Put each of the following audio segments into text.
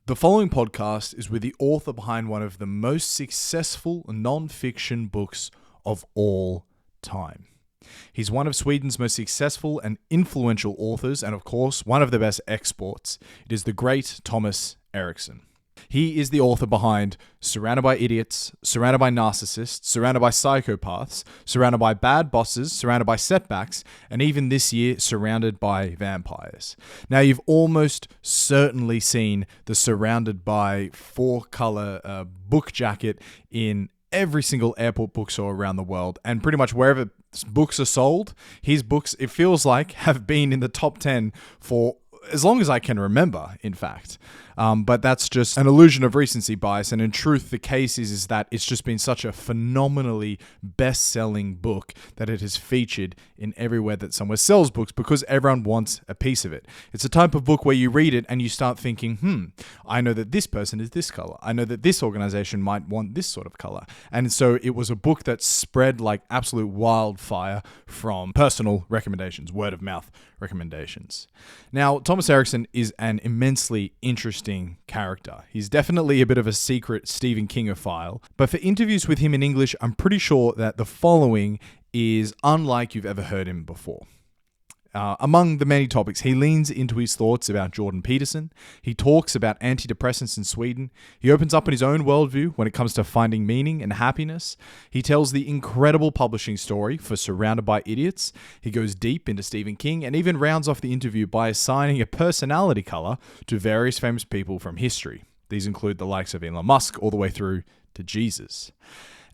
The following podcast is with the author behind one of the most successful non-fiction books of all time. He's one of Sweden's most successful and influential authors, and of course, one of the best exports. It is the great Thomas Erikson. He is the author behind Surrounded by Idiots, Surrounded by Narcissists, Surrounded by Psychopaths, Surrounded by Bad Bosses, Surrounded by Setbacks, and even this year, Surrounded by Vampires. Now, you've almost certainly seen the Surrounded by four-color book jacket in every single airport bookstore around the world, and pretty much wherever books are sold, his books, it feels like, have been in the top 10 for as long as I can remember, in fact. But that's just an illusion of recency bias. And in truth, the case is that it's just been such a phenomenally best-selling book that it has featured in everywhere that somewhere sells books because everyone wants a piece of it. It's a type of book where you read it and you start thinking, I know that this person is this color. I know that this organization might want this sort of color. And so it was a book that spread like absolute wildfire from personal recommendations, word of mouth recommendations. Now, Thomas Erikson is an immensely interesting character. He's definitely a bit of a secret Stephen Kingophile, but for interviews with him in English, I'm pretty sure that the following is unlike you've ever heard him before. Among the many topics, he leans into his thoughts about Jordan Peterson. He talks about antidepressants in Sweden. He opens up in his own worldview when it comes to finding meaning and happiness. He tells the incredible publishing story for Surrounded by Idiots. He goes deep into Stephen King and even rounds off the interview by assigning a personality color to various famous people from history. These include the likes of Elon Musk all the way through to Jesus.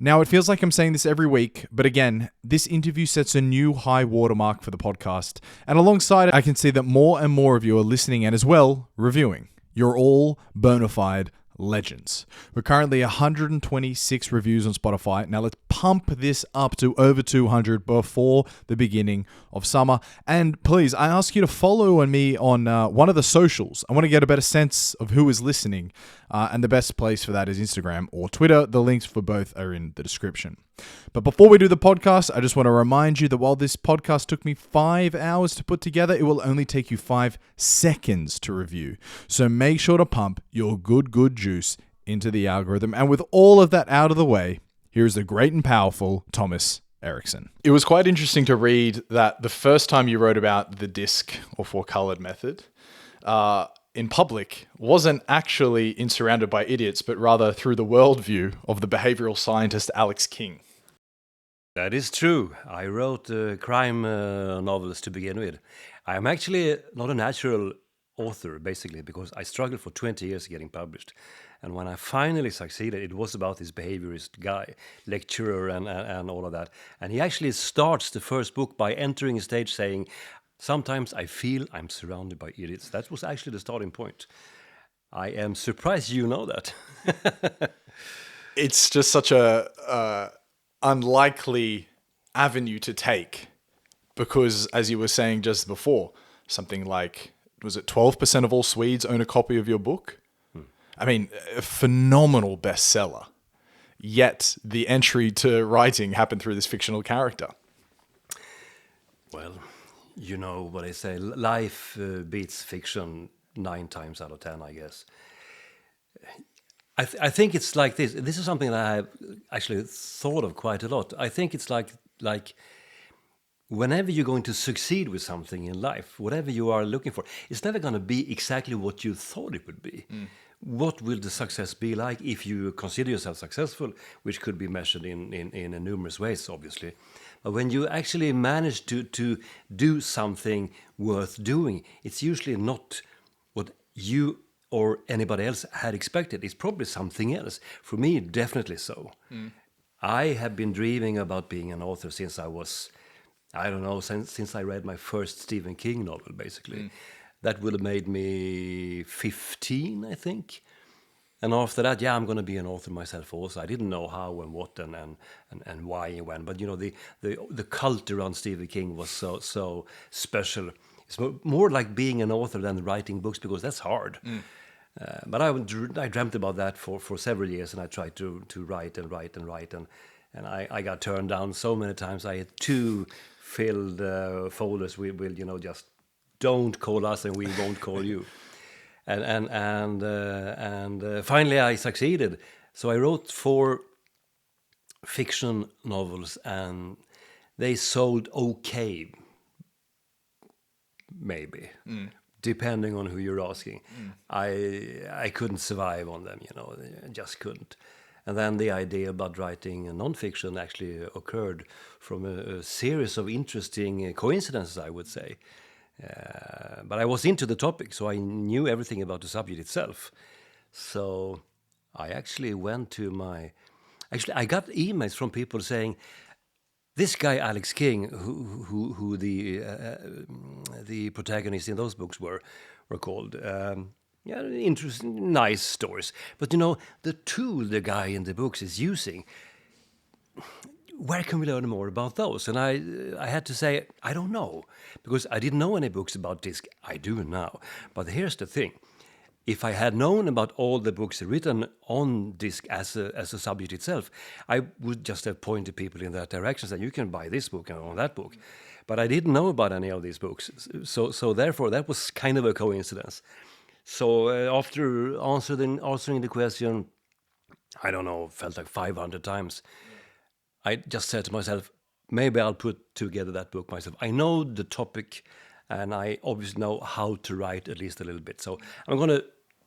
Now, it feels like I'm saying this every week, but again, this interview sets a new high watermark for the podcast. And alongside it, I can see that more and more of you are listening and as well, reviewing. You're all bona fide legends. We're currently 126 reviews on Spotify. Now let's pump this up to over 200 before the beginning of summer. And please, I ask you to follow me on one of the socials. I want to get a better sense of who is listening. And the best place for that is Instagram or Twitter. The links for both are in the description. But before we do the podcast, I just want to remind you that while this podcast took me 5 hours to put together, it will only take you 5 seconds to review. So make sure to pump your good juice into the algorithm. And with all of that out of the way, here's the great and powerful Thomas Erikson. It was quite interesting to read that the first time you wrote about the disc or four-colored method in public wasn't actually in Surrounded by Idiots, but rather through the worldview of the behavioral scientist Alex King. That is true. I wrote crime novels to begin with. I'm actually not a natural author, basically, because I struggled for 20 years getting published. And when I finally succeeded, it was about this behaviorist guy, lecturer and all of that. And he actually starts the first book by entering a stage saying, "Sometimes I feel I'm surrounded by idiots." That was actually the starting point. I am surprised you know that. It's just such a unlikely avenue to take because, as you were saying just before, something like, was it 12% of all Swedes own a copy of your book? I mean, a phenomenal bestseller. Yet the entry to writing happened through this fictional character. Well, you know what I say, life beats fiction 9 times out of 10, I guess. I think it's like this. This is something that I've actually thought of quite a lot. I think it's like whenever you're going to succeed with something in life, whatever you are looking for, it's never going to be exactly what you thought it would be. What will the success be like if you consider yourself successful, which could be measured in numerous ways, obviously. But when you actually manage to do something worth doing, it's usually not what you or anybody else had expected. It's probably something else. For me, definitely so. I have been dreaming about being an author since I was, I don't know, since I read my first Stephen King novel, basically. That would have made me 15, I think. And after that, I'm going to be an author myself also. I didn't know how and what and why and when. But, you know, the cult around Stephen King was so special. It's more like being an author than writing books, because that's hard. But I dreamt about that for several years, and I tried to write and I got turned down so many times. I had 2 filled folders with just don't call us and we won't call you. and finally I succeeded. So I wrote 4 fiction novels, and they sold okay, maybe, depending on who you're asking. I couldn't survive on them, I just couldn't. And then the idea about writing nonfiction actually occurred from a series of interesting coincidences, I would say. But I was into the topic, so I knew everything about the subject itself. So I actually went to I got emails from people saying, this guy Alex King, who the protagonists in those books were called, interesting, nice stories. But the tool the guy in the books is using, where can we learn more about those? And I had to say, I don't know, because I didn't know any books about DISC. I do now. But here's the thing. If I had known about all the books written on DISC as a subject itself, I would just have pointed people in that direction, saying, you can buy this book and on that book. But I didn't know about any of these books. So therefore, that was kind of a coincidence. So after answering the question, I don't know, felt like 500 times, I just said to myself, maybe I'll put together that book myself. I know the topic, and I obviously know how to write at least a little bit. So I'm going to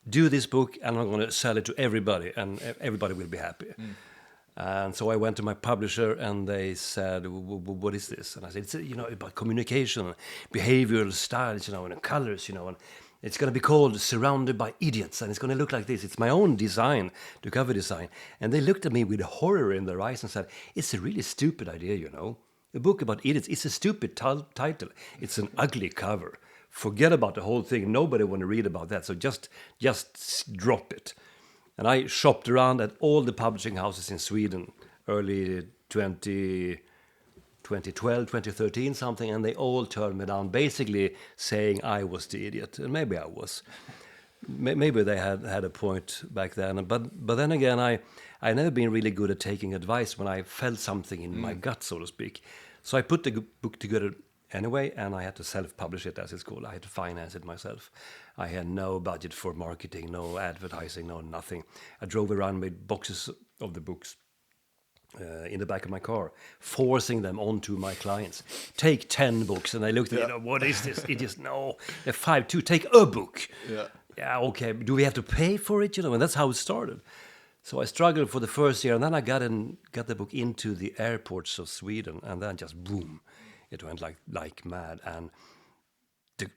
do this book, and I'm going to sell it to everybody, and everybody will be happy. And so I went to my publisher, and they said, what is this? And I said, it's about communication, behavioral styles, and colors, and it's going to be called Surrounded by Idiots, and it's going to look like this. It's my own design, the cover design. And they looked at me with horror in their eyes and said, it's a really stupid idea, A book about idiots, it's a stupid title. It's an ugly cover. Forget about the whole thing. Nobody want to read about that. So just drop it. And I shopped around at all the publishing houses in Sweden, early 2012, 2013, something, and they all turned me down, basically saying I was the idiot. And maybe I was. Maybe they had a point back then. But then again, I never been really good at taking advice when I felt something in my gut, so to speak. So I put the book together anyway, and I had to self-publish it, as it's called. I had to finance it myself. I had no budget for marketing, no advertising, no nothing. I drove around with boxes of the books in the back of my car, forcing them onto my clients. Take 10 books, and they looked at me, what is this? It just, no. 5, 2, take a book. Yeah, okay. Do we have to pay for it? And that's how it started. So I struggled for the first year, and then I got the book into the airports of Sweden, and then just boom, it went like mad. And the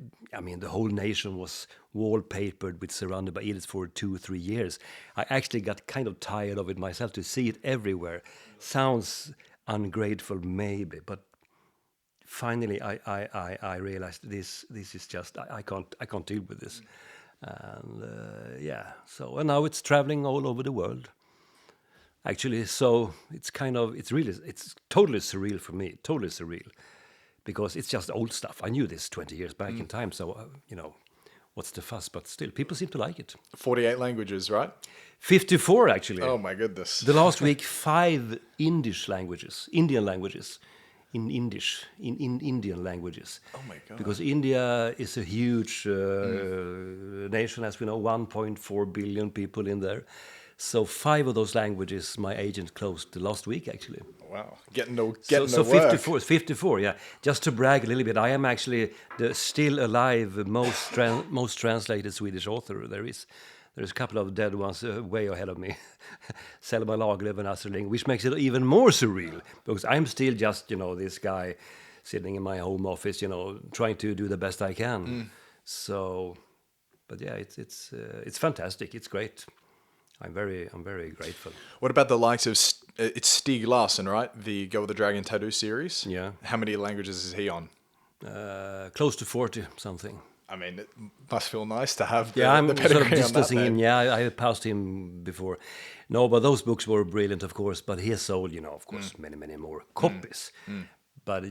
whole nation was wallpapered with Surrounded by Idiots for 2-3 years. I actually got kind of tired of it myself, to see it everywhere. Sounds ungrateful, maybe, but finally I realized this is just, I can't deal with this. And and now it's traveling all over the world, actually. So it's totally surreal for me, totally surreal, because it's just old stuff. I knew this 20 years back in time, so what's the fuss? But still, people seem to like it. 48 languages, right? 54, actually. Oh my goodness. The last week, 5 Indian languages, in Indian languages. Oh my God. Because India is a huge nation, as we know, 1.4 billion people in there. So 5 of those languages my agent closed the last week, actually. Wow. Getting to so work. 54, yeah. Just to brag a little bit, I am actually the still alive most translated Swedish author there is. There's a couple of dead ones way ahead of me. Selma Lagerlöf and Astrid Lindgren, which makes it even more surreal, because I'm still just, this guy sitting in my home office, trying to do the best I can. So, but yeah, it's fantastic. It's great. I'm very grateful. What about the likes of it's Stieg Larsson, right? The Go with the Dragon tattoo series. Yeah. How many languages is he on? Close to 40 something. I mean, it must feel nice to have the I'm pedigree sort of distancing on that, him. Yeah, I passed him before. No, but those books were brilliant, of course. But he has sold, of course, many more copies. But,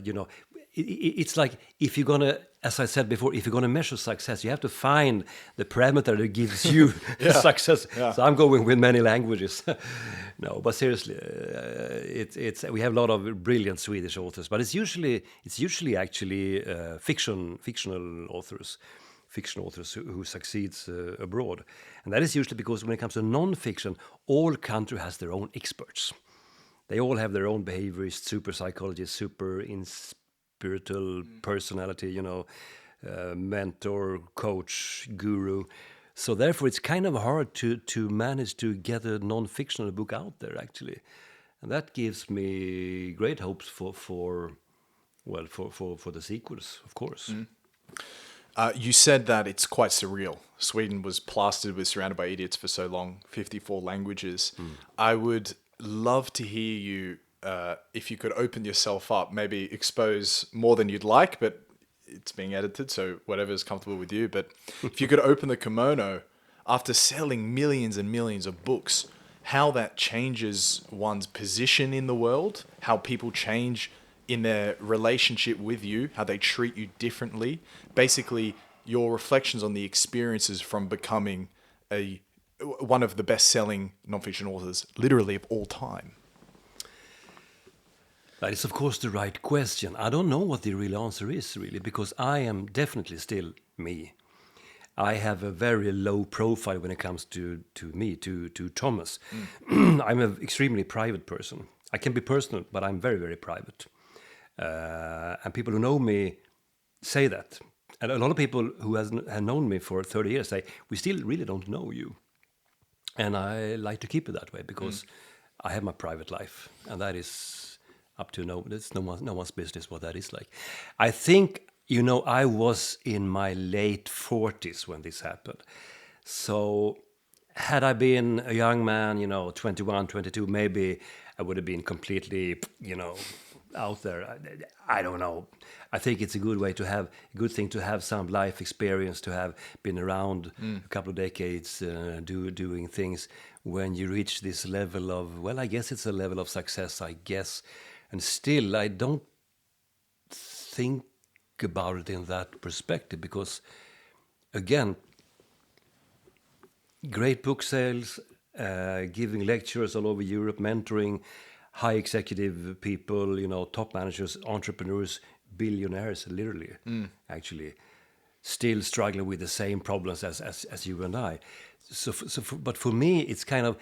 it's like, if you're going to, as I said before, if you're going to measure success, you have to find the parameter that gives you success. Yeah. So I'm going with many languages. No, but seriously, we have a lot of brilliant Swedish authors, but it's usually actually fictional authors. fiction authors who succeeds abroad. And that is usually because when it comes to non-fiction, all country has their own experts. They all have their own behaviorists, super psychologists, super spiritual personality, mentor, coach, guru. So therefore, it's kind of hard to manage to get a non-fictional book out there, actually. And that gives me great hopes for the sequels, of course. You said that it's quite surreal. Sweden was plastered with Surrounded by Idiots for so long, 54 languages. I would love to hear you, if you could open yourself up, maybe expose more than you'd like, but it's being edited, so whatever's comfortable with you. But if you could open the kimono after selling millions and millions of books, how that changes one's position in the world, how people change in their relationship with you, how they treat you differently. Basically, your reflections on the experiences from becoming one of the best-selling non-fiction authors, literally of all time. That is, of course, the right question. I don't know what the real answer is, really, because I am definitely still me. I have a very low profile when it comes to me, to Thomas. I'm an extremely private person. I can be personal, but I'm very, very private. And people who know me say that. And a lot of people who have known me for 30 years say, we still really don't know you. And I like to keep it that way because I have my private life. And that is up to it's no one's business what that is like. I think, I was in my late 40s when this happened. So had I been a young man, 21, 22, maybe I would have been completely, out there. I don't know. I think it's a good thing to have some life experience, to have been around a couple of decades doing things. When you reach this level of, I guess it's a level of success, I guess. And still, I don't think about it in that perspective because, again, great book sales, giving lectures all over Europe, mentoring high executive people, top managers, entrepreneurs, billionaires, literally, actually, still struggling with the same problems as you and I. But for me, it's kind of,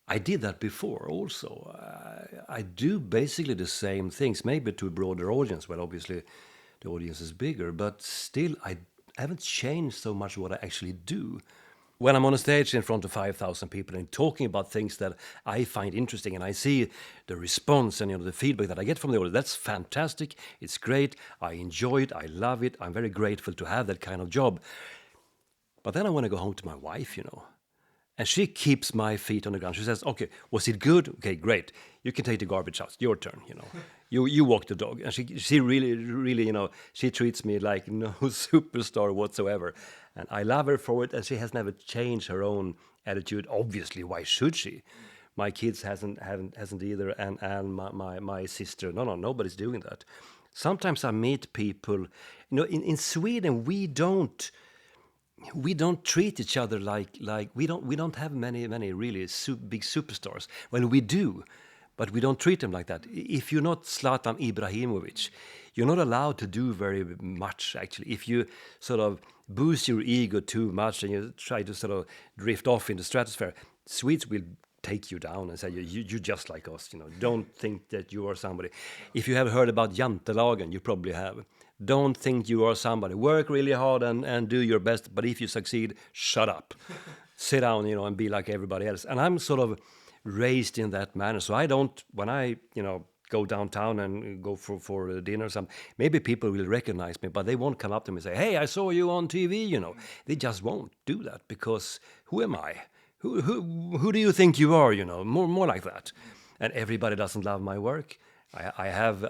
I did that before also. I do basically the same things, maybe to a broader audience. Well, obviously, the audience is bigger, but still, I haven't changed so much what I actually do. When I'm on a stage in front of 5,000 people and talking about things that I find interesting and I see the response and the feedback that I get from the audience, that's fantastic. It's great. I enjoy it. I love it. I'm very grateful to have that kind of job. But then I want to go home to my wife, And she keeps my feet on the ground. She says, okay, was it good? Okay, great. You can take the garbage out. Your turn, You walk the dog. And she really, she treats me like no superstar whatsoever. And I love her for it. And she has never changed her own attitude. Obviously, why should she? My kids hasn't either. And my sister. No, nobody's doing that. Sometimes I meet people, in Sweden, we don't treat each other like we don't have many really big superstars. Well, we do, but we don't treat them like that. If you're not Zlatan Ibrahimovic, you're not allowed to do very much, actually. If you sort of boost your ego too much and you try to sort of drift off in the stratosphere, Swedes will take you down and say, you're just like us, Don't think that you are somebody. If you have heard about Jantelagen, you probably have. Don't think you are somebody. Work really hard and do your best, but if you succeed, shut up. Sit down, and be like everybody else. And I'm sort of raised in that manner. So I don't, when I, go downtown and go for dinner or something, maybe people will recognize me, but they won't come up to me and say, hey, I saw you on TV, They just won't do that because who am I? Who do you think you are, More like that. And everybody doesn't love my work. I have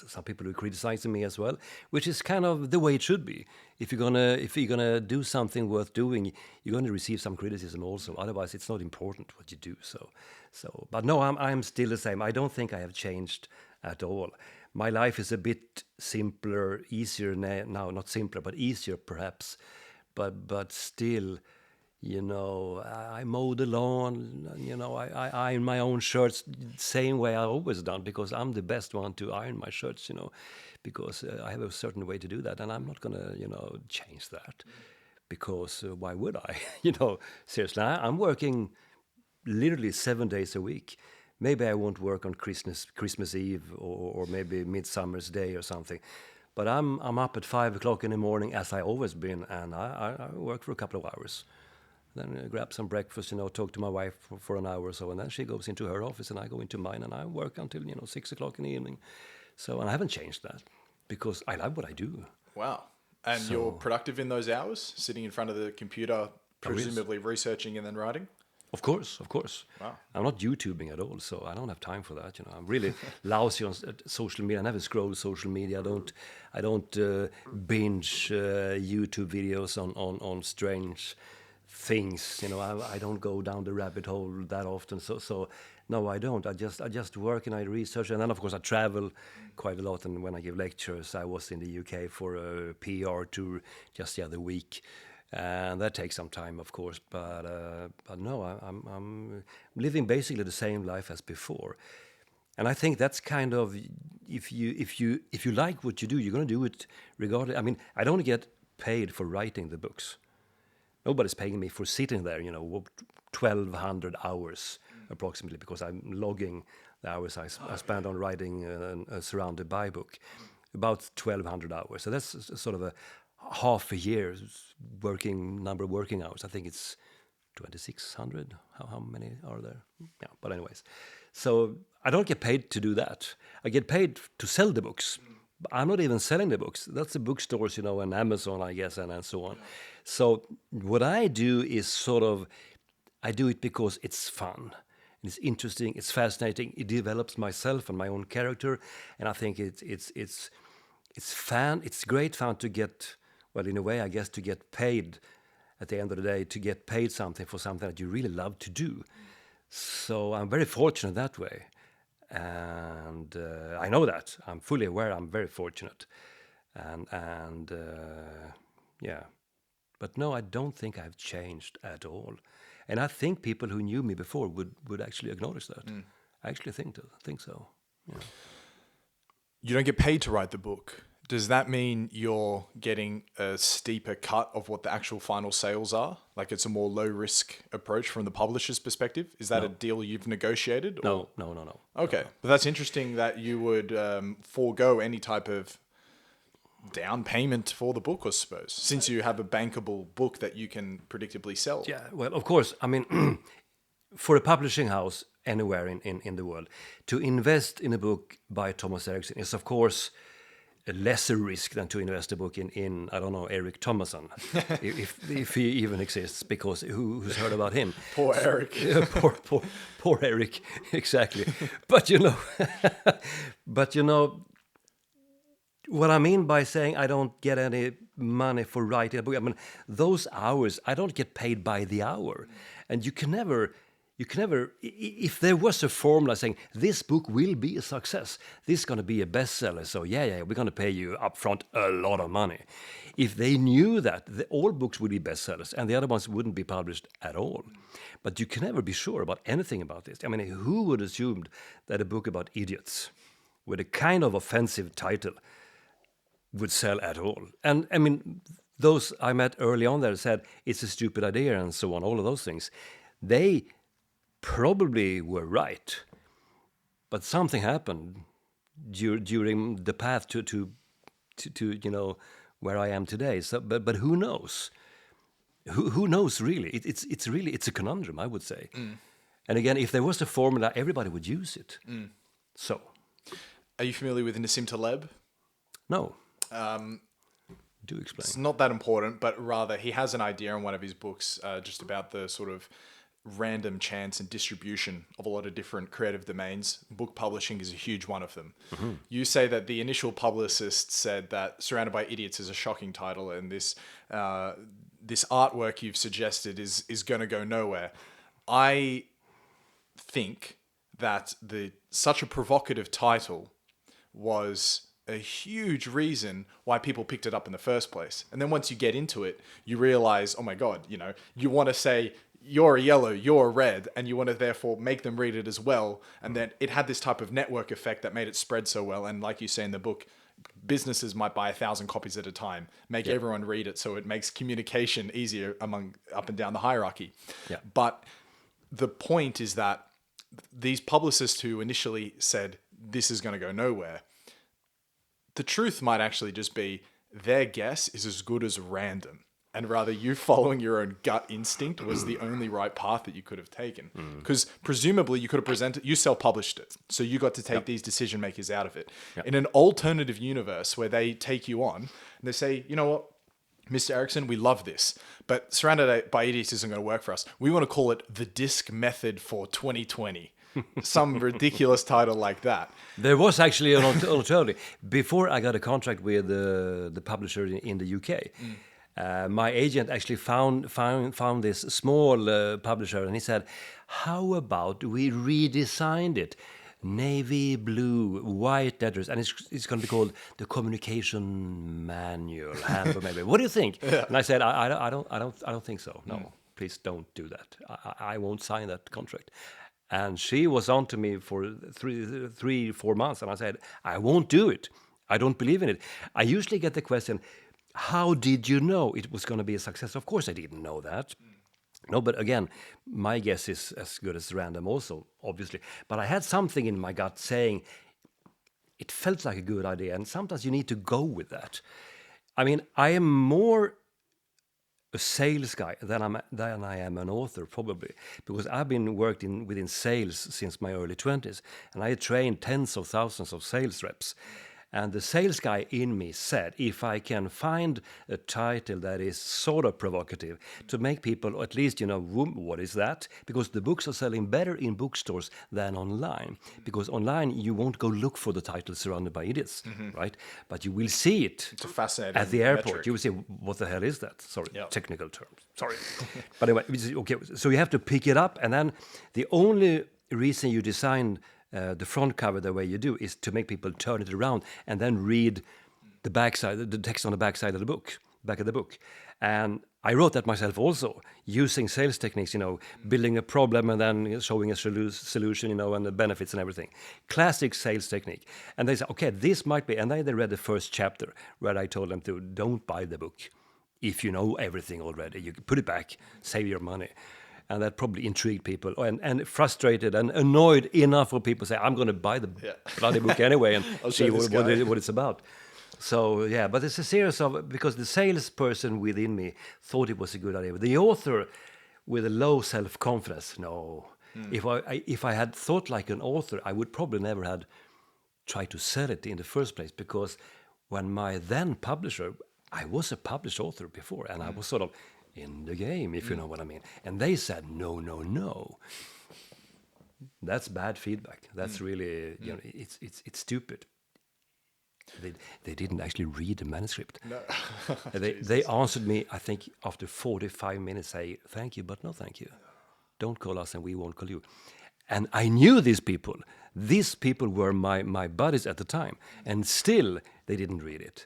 some people who criticize me as well, which is kind of the way it should be. If you're gonna do something worth doing, you're gonna receive some criticism also. Otherwise, it's not important what you do. But no, I'm still the same. I don't think I have changed at all. My life is a bit simpler, easier now. Not simpler, but easier perhaps. But still, I mow the lawn, I iron my own shirts, same way I've always done, because I'm the best one to iron my shirts, because I have a certain way to do that, and I'm not going to, change that, because why would I? Seriously, I'm working literally 7 days a week. Maybe I won't work on Christmas Eve, or maybe Midsummer's Day or something. But I'm up at 5 o'clock in the morning, as I always been, and I work for a couple of hours. Then I grab some breakfast, talk to my wife for an hour or so, and then she goes into her office and I go into mine, and I work until 6 o'clock in the evening. So, and I haven't changed that, because I love what I do. Wow. And you're productive in those hours, sitting in front of the computer, presumably researching and then writing? Of course. Wow. I'm not YouTubing at all, so I don't have time for that. I'm really lousy on social media. I never scroll social media. I don't binge YouTube videos on strange things. I don't go down the rabbit hole that often. So no, I don't. I just work and I research, and then of course I travel quite a lot. And when I give lectures, I was in the UK for a PR tour just the other week. And that takes some time, of course, but no, I'm living basically the same life as before, and I think that's kind of, if you like what you do, you're going to do it regardless. I mean, I don't get paid for writing the books. Nobody's paying me for sitting there, 1,200 hours approximately, because I'm logging the hours I spend on writing a Surrounded by book, about 1,200 hours. So that's sort of a half a year number of working hours. I think it's 2,600. How many are there? Yeah, but anyways, so I don't get paid to do that. I get paid to sell the books. I'm not even selling the books. That's the bookstores, and Amazon, I guess, and so on. So what I do is I do it because it's fun. It's interesting. It's fascinating. It develops myself and my own character, and I think it's fun. It's great fun to get. Well, in a way, I guess, to get paid at the end of the day, to get paid something for something that you really love to do. So I'm very fortunate that way. And I know that. I'm fully aware I'm very fortunate. And yeah. But no, I don't think I've changed at all. And I think people who knew me before would actually acknowledge that. I actually think so. Yeah. You don't get paid to write the book. Does that mean you're getting a steeper cut of what the actual final sales are? Like it's a more low-risk approach from the publisher's perspective? Is that a deal you've negotiated? Or? No. Okay. But that's interesting that you would forego any type of down payment for the book, I suppose, since you have a bankable book that you can predictably sell. Yeah, well, of course. I mean, for a publishing house anywhere in the world, to invest in a book by Thomas Erikson is, of course, a lesser risk than to invest a book in I don't know, Erik Thomasson, if he even exists, because who's heard about him? Poor Erik. Poor Erik, exactly. But what I mean by saying I don't get any money for writing a book, I mean, those hours, I don't get paid by the hour. And you can never, if there was a formula saying this book will be a success, this is going to be a bestseller, so yeah, we're going to pay you upfront a lot of money. If they knew that, all books would be bestsellers and the other ones wouldn't be published at all. But you can never be sure about anything about this. I mean, who would assume that a book about idiots with a kind of offensive title would sell at all? And I mean, those I met early on there said it's a stupid idea and so on, all of those things. They probably were right, but something happened during the path to where I am today. So, but who knows? Who knows really? It's a conundrum, I would say. And again, if there was a formula, everybody would use it. So, are you familiar with Nassim Taleb? No. Do explain. It's not that important, but rather he has an idea in one of his books just about the sort of random chance and distribution of a lot of different creative domains. Book publishing is a huge one of them. Mm-hmm. You say that the initial publicist said that Surrounded by Idiots is a shocking title, and this artwork you've suggested is going to go nowhere. I think that such a provocative title was a huge reason why people picked it up in the first place. And then once you get into it, you realize, oh my God, you want to say, you're a yellow, you're a red, and you want to therefore make them read it as well. And then it had this type of network effect that made it spread so well. And like you say in the book, businesses might buy 1,000 copies at a time, make everyone read it, so it makes communication easier among up and down the hierarchy. Yeah. But the point is that these publicists who initially said this is going to go nowhere, the truth might actually just be their guess is as good as random. And rather you following your own gut instinct was the only right path that you could have taken. Because presumably you could have presented, you self-published it. So you got to take these decision makers out of it. In an alternative universe where they take you on and they say, you know what, Mr. Erikson, we love this, but Surrounded by Idiots isn't going to work for us. We want to call it the DISC method for 2020. Some ridiculous title like that. There was actually an alternative. Before I got a contract with the publisher in the UK, my agent actually found this small publisher, and he said, how about we redesigned it? Navy blue, white letters, and it's going to be called the Communication Manual handbook. Maybe. What do you think? And I said, I don't think so. No, please don't do that. I won't sign that contract. And she was on to me for 4 months, and I said, I won't do it. I don't believe in it. I usually get the question, how did you know it was going to be a success? Of course I didn't know that. No, but again, my guess is as good as random also, obviously. But I had something in my gut saying it felt like a good idea, and sometimes you need to go with that. I mean, I am more a sales guy than I am an author, probably, because I've been working within sales since my early 20s, and I trained tens of thousands of sales reps. And the sales guy in me said, if I can find a title that is sort of provocative to make people at least, what is that? Because the books are selling better in bookstores than online. Because online, you won't go look for the title Surrounded by Idiots, right? But you will see it. It's a fascinating at the airport. metric. You will say, what the hell is that? Sorry, technical terms. Sorry. But anyway, okay, so you have to pick it up. And then the only reason you design the front cover the way you do is to make people turn it around and then read the backside, the text on the backside of the book, back of the book. And I wrote that myself also, using sales techniques, building a problem and then showing a solution, and the benefits and everything. Classic sales technique. And they said, okay, this might be, and then they read the first chapter where I told them to don't buy the book. If you know everything already, you put it back, save your money. And that probably intrigued people and frustrated and annoyed enough for people to say, I'm going to buy the bloody book anyway and see what it's about. So, but it's a series of, because the salesperson within me thought it was a good idea. But the author with a low self-confidence, no. If I had thought like an author, I would probably never had tried to sell it in the first place, because when my then publisher, I was a published author before, and I was sort of in the game, if you know what I mean. And they said, no. That's bad feedback. That's really, it's stupid. They didn't actually read the manuscript. No. They answered me, I think, after 45 minutes, say, thank you, but no thank you. Don't call us and we won't call you. And I knew these people. These people were my buddies at the time. And still, they didn't read it.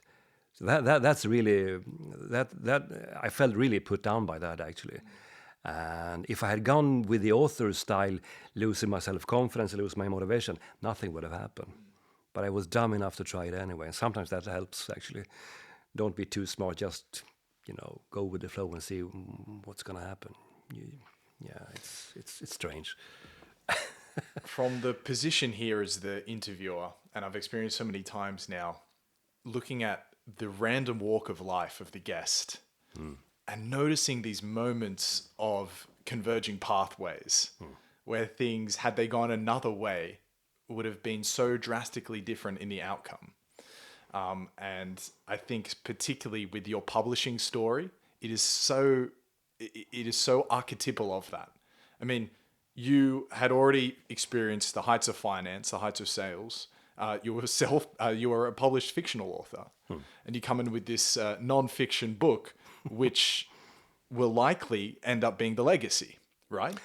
So that's really, I felt really put down by that, actually. And if I had gone with the author style, losing my self-confidence, losing my motivation, nothing would have happened. But I was dumb enough to try it anyway. And sometimes that helps, actually. Don't be too smart, just, go with the flow and see what's going to happen. It's strange. From the position here as the interviewer, and I've experienced so many times now, looking at the random walk of life of the guest and noticing these moments of converging pathways where things, had they gone another way, would have been so drastically different in the outcome. And I think particularly with your publishing story, it is so archetypal of that. I mean, you had already experienced the heights of finance, the heights of sales. You were a published fictional author, and you come in with this non-fiction book, which will likely end up being the legacy, right?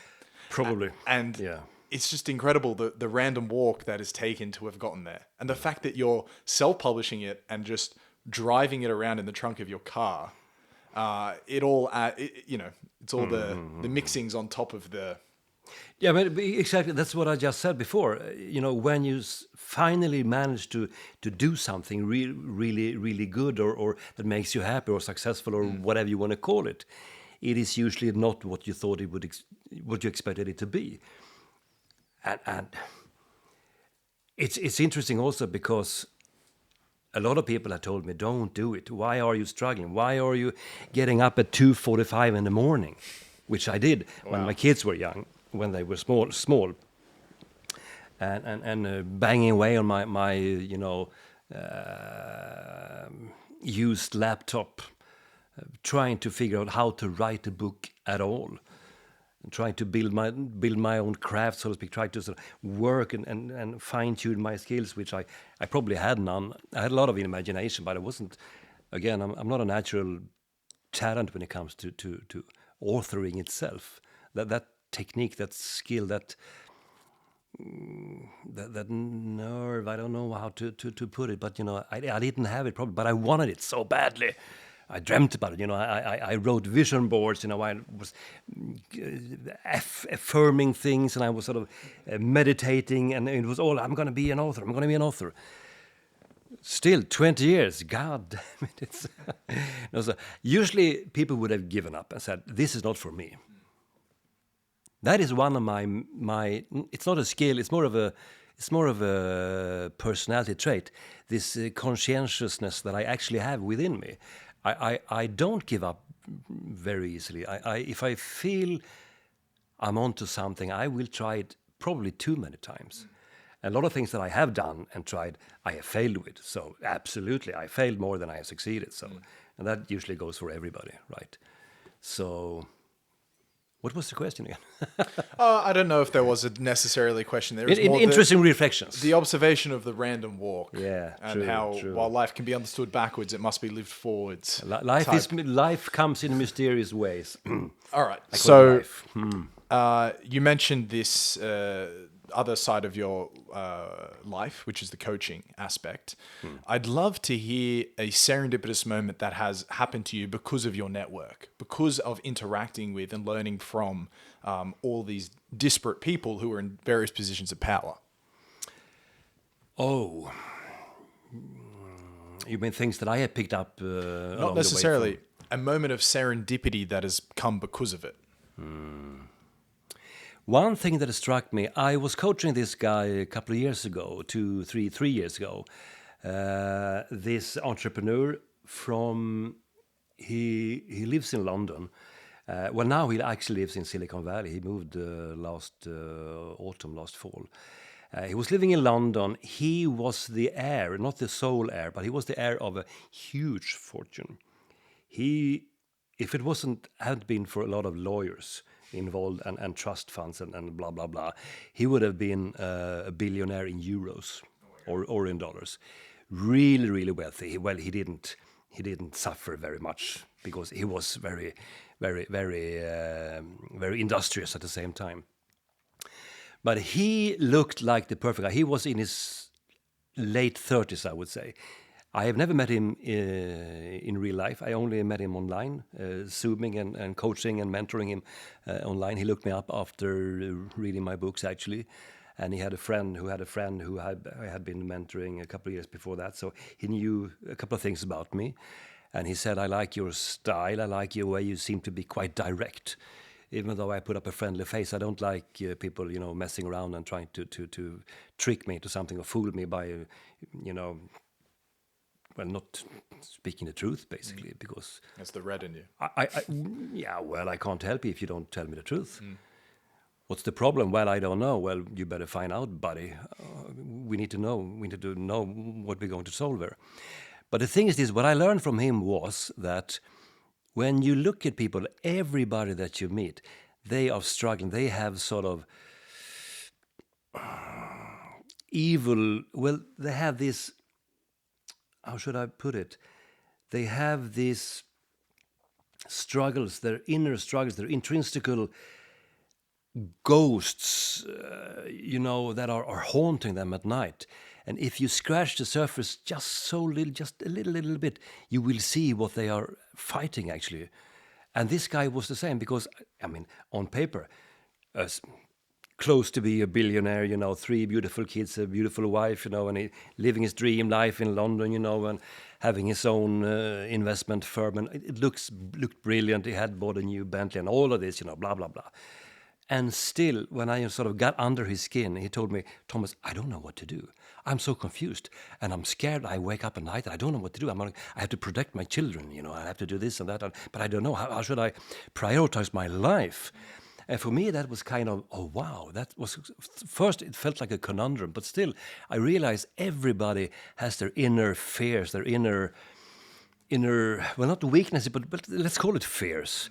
Probably. And it's just incredible the random walk that is taken to have gotten there. And the fact that you're self-publishing it and just driving it around in the trunk of your car, it's all the mixings on top of the... Yeah, but exactly. That's what I just said before. When you finally manage to do something really, really good, or that makes you happy or successful or whatever you want to call it, it is usually not what you thought it would, what you expected it to be. And it's interesting also because a lot of people have told me, don't do it. Why are you struggling? Why are you getting up at 2:45 in the morning? Which I did when my kids were young, when they were small. And banging away on my used laptop, trying to figure out how to write a book at all. Trying to build my own craft, so to speak, try to sort of work and fine-tune my skills, which I probably had none. I had a lot of imagination, but I wasn't, again, I'm not a natural talent when it comes to authoring itself. That technique, that skill, that nerve, I don't know how to put it, but, I didn't have it probably, but I wanted it so badly. I dreamt about it, I wrote vision boards, I was affirming things, and I was sort of meditating, and it was all, I'm going to be an author. Still, 20 years, God damn it. So usually people would have given up and said, this is not for me. That is one of my it's not a skill, it's more of a personality trait, this conscientiousness that I actually have within me. I don't give up very easily. If I feel I'm onto something, I will try it probably too many times. A lot of things that I have done and tried, I have failed with. So absolutely, I failed more than I have succeeded. So, and that usually goes for everybody, right? So, what was the question again? I don't know if there was a necessarily question there. Interesting reflections. The observation of the random walk. Yeah, and true, how true. While life can be understood backwards, it must be lived forwards. Life comes in mysterious ways. All right. I call So it life. you mentioned this other side of your life, which is the coaching aspect. I'd love to hear a serendipitous moment that has happened to you because of your network, because of interacting with and learning from all these disparate people who are in various positions of power. Oh, you mean things that I have picked up Not necessarily. A moment of serendipity that has come because of it. One thing that struck me, I was coaching this guy a couple of years ago, 3 years ago. This entrepreneur he lives in London. Well, now he actually lives in Silicon Valley. He moved last fall. He was living in London. He was the heir, not the sole heir, but he was the heir of a huge fortune. If it hadn't been for a lot of lawyers involved and trust funds and blah, blah, blah, he would have been a billionaire in euros or in dollars. Really, really wealthy. Well, he didn't suffer very much because he was very, very, very, very industrious at the same time. But he looked like the perfect guy. He was in his late 30s, I would say. I have never met him in real life. I only met him online, Zooming and coaching and mentoring him online. He looked me up after reading my books, actually. And he had a friend who I had been mentoring a couple of years before that. So he knew a couple of things about me. And he said, I like your style. I like your way. You seem to be quite direct. Even though I put up a friendly face, I don't like people, messing around and trying to trick me into something or fool me by, not speaking the truth, basically, because... That's the red in you. I can't help you if you don't tell me the truth. What's the problem? Well, I don't know. Well, you better find out, buddy. We need to know. We need to know what we're going to solve there. But the thing is this, what I learned from him was that when you look at people, everybody that you meet, they are struggling. They have sort of evil... Well, they have this... How should I put it? They have these struggles, their inner struggles, their intrinsical ghosts, that are haunting them at night. And if you scratch the surface just so little, just a little bit, you will see what they are fighting actually. And this guy was the same because, I mean, on paper, close to be a billionaire, 3 beautiful kids, a beautiful wife, and he living his dream life in London, and having his own investment firm, and it looked brilliant. He had bought a new Bentley and all of this, blah blah blah. And still, when I sort of got under his skin, he told me, Thomas, I don't know what to do. I'm so confused, and I'm scared. I wake up at night, and I don't know what to do. I have to protect my children, I have to do this and that, but I don't know. How should I prioritize my life? And for me, that was kind of, oh, wow. That was, first, it felt like a conundrum, but still, I realized everybody has their inner fears, their inner, well, not weaknesses, but let's call it fears.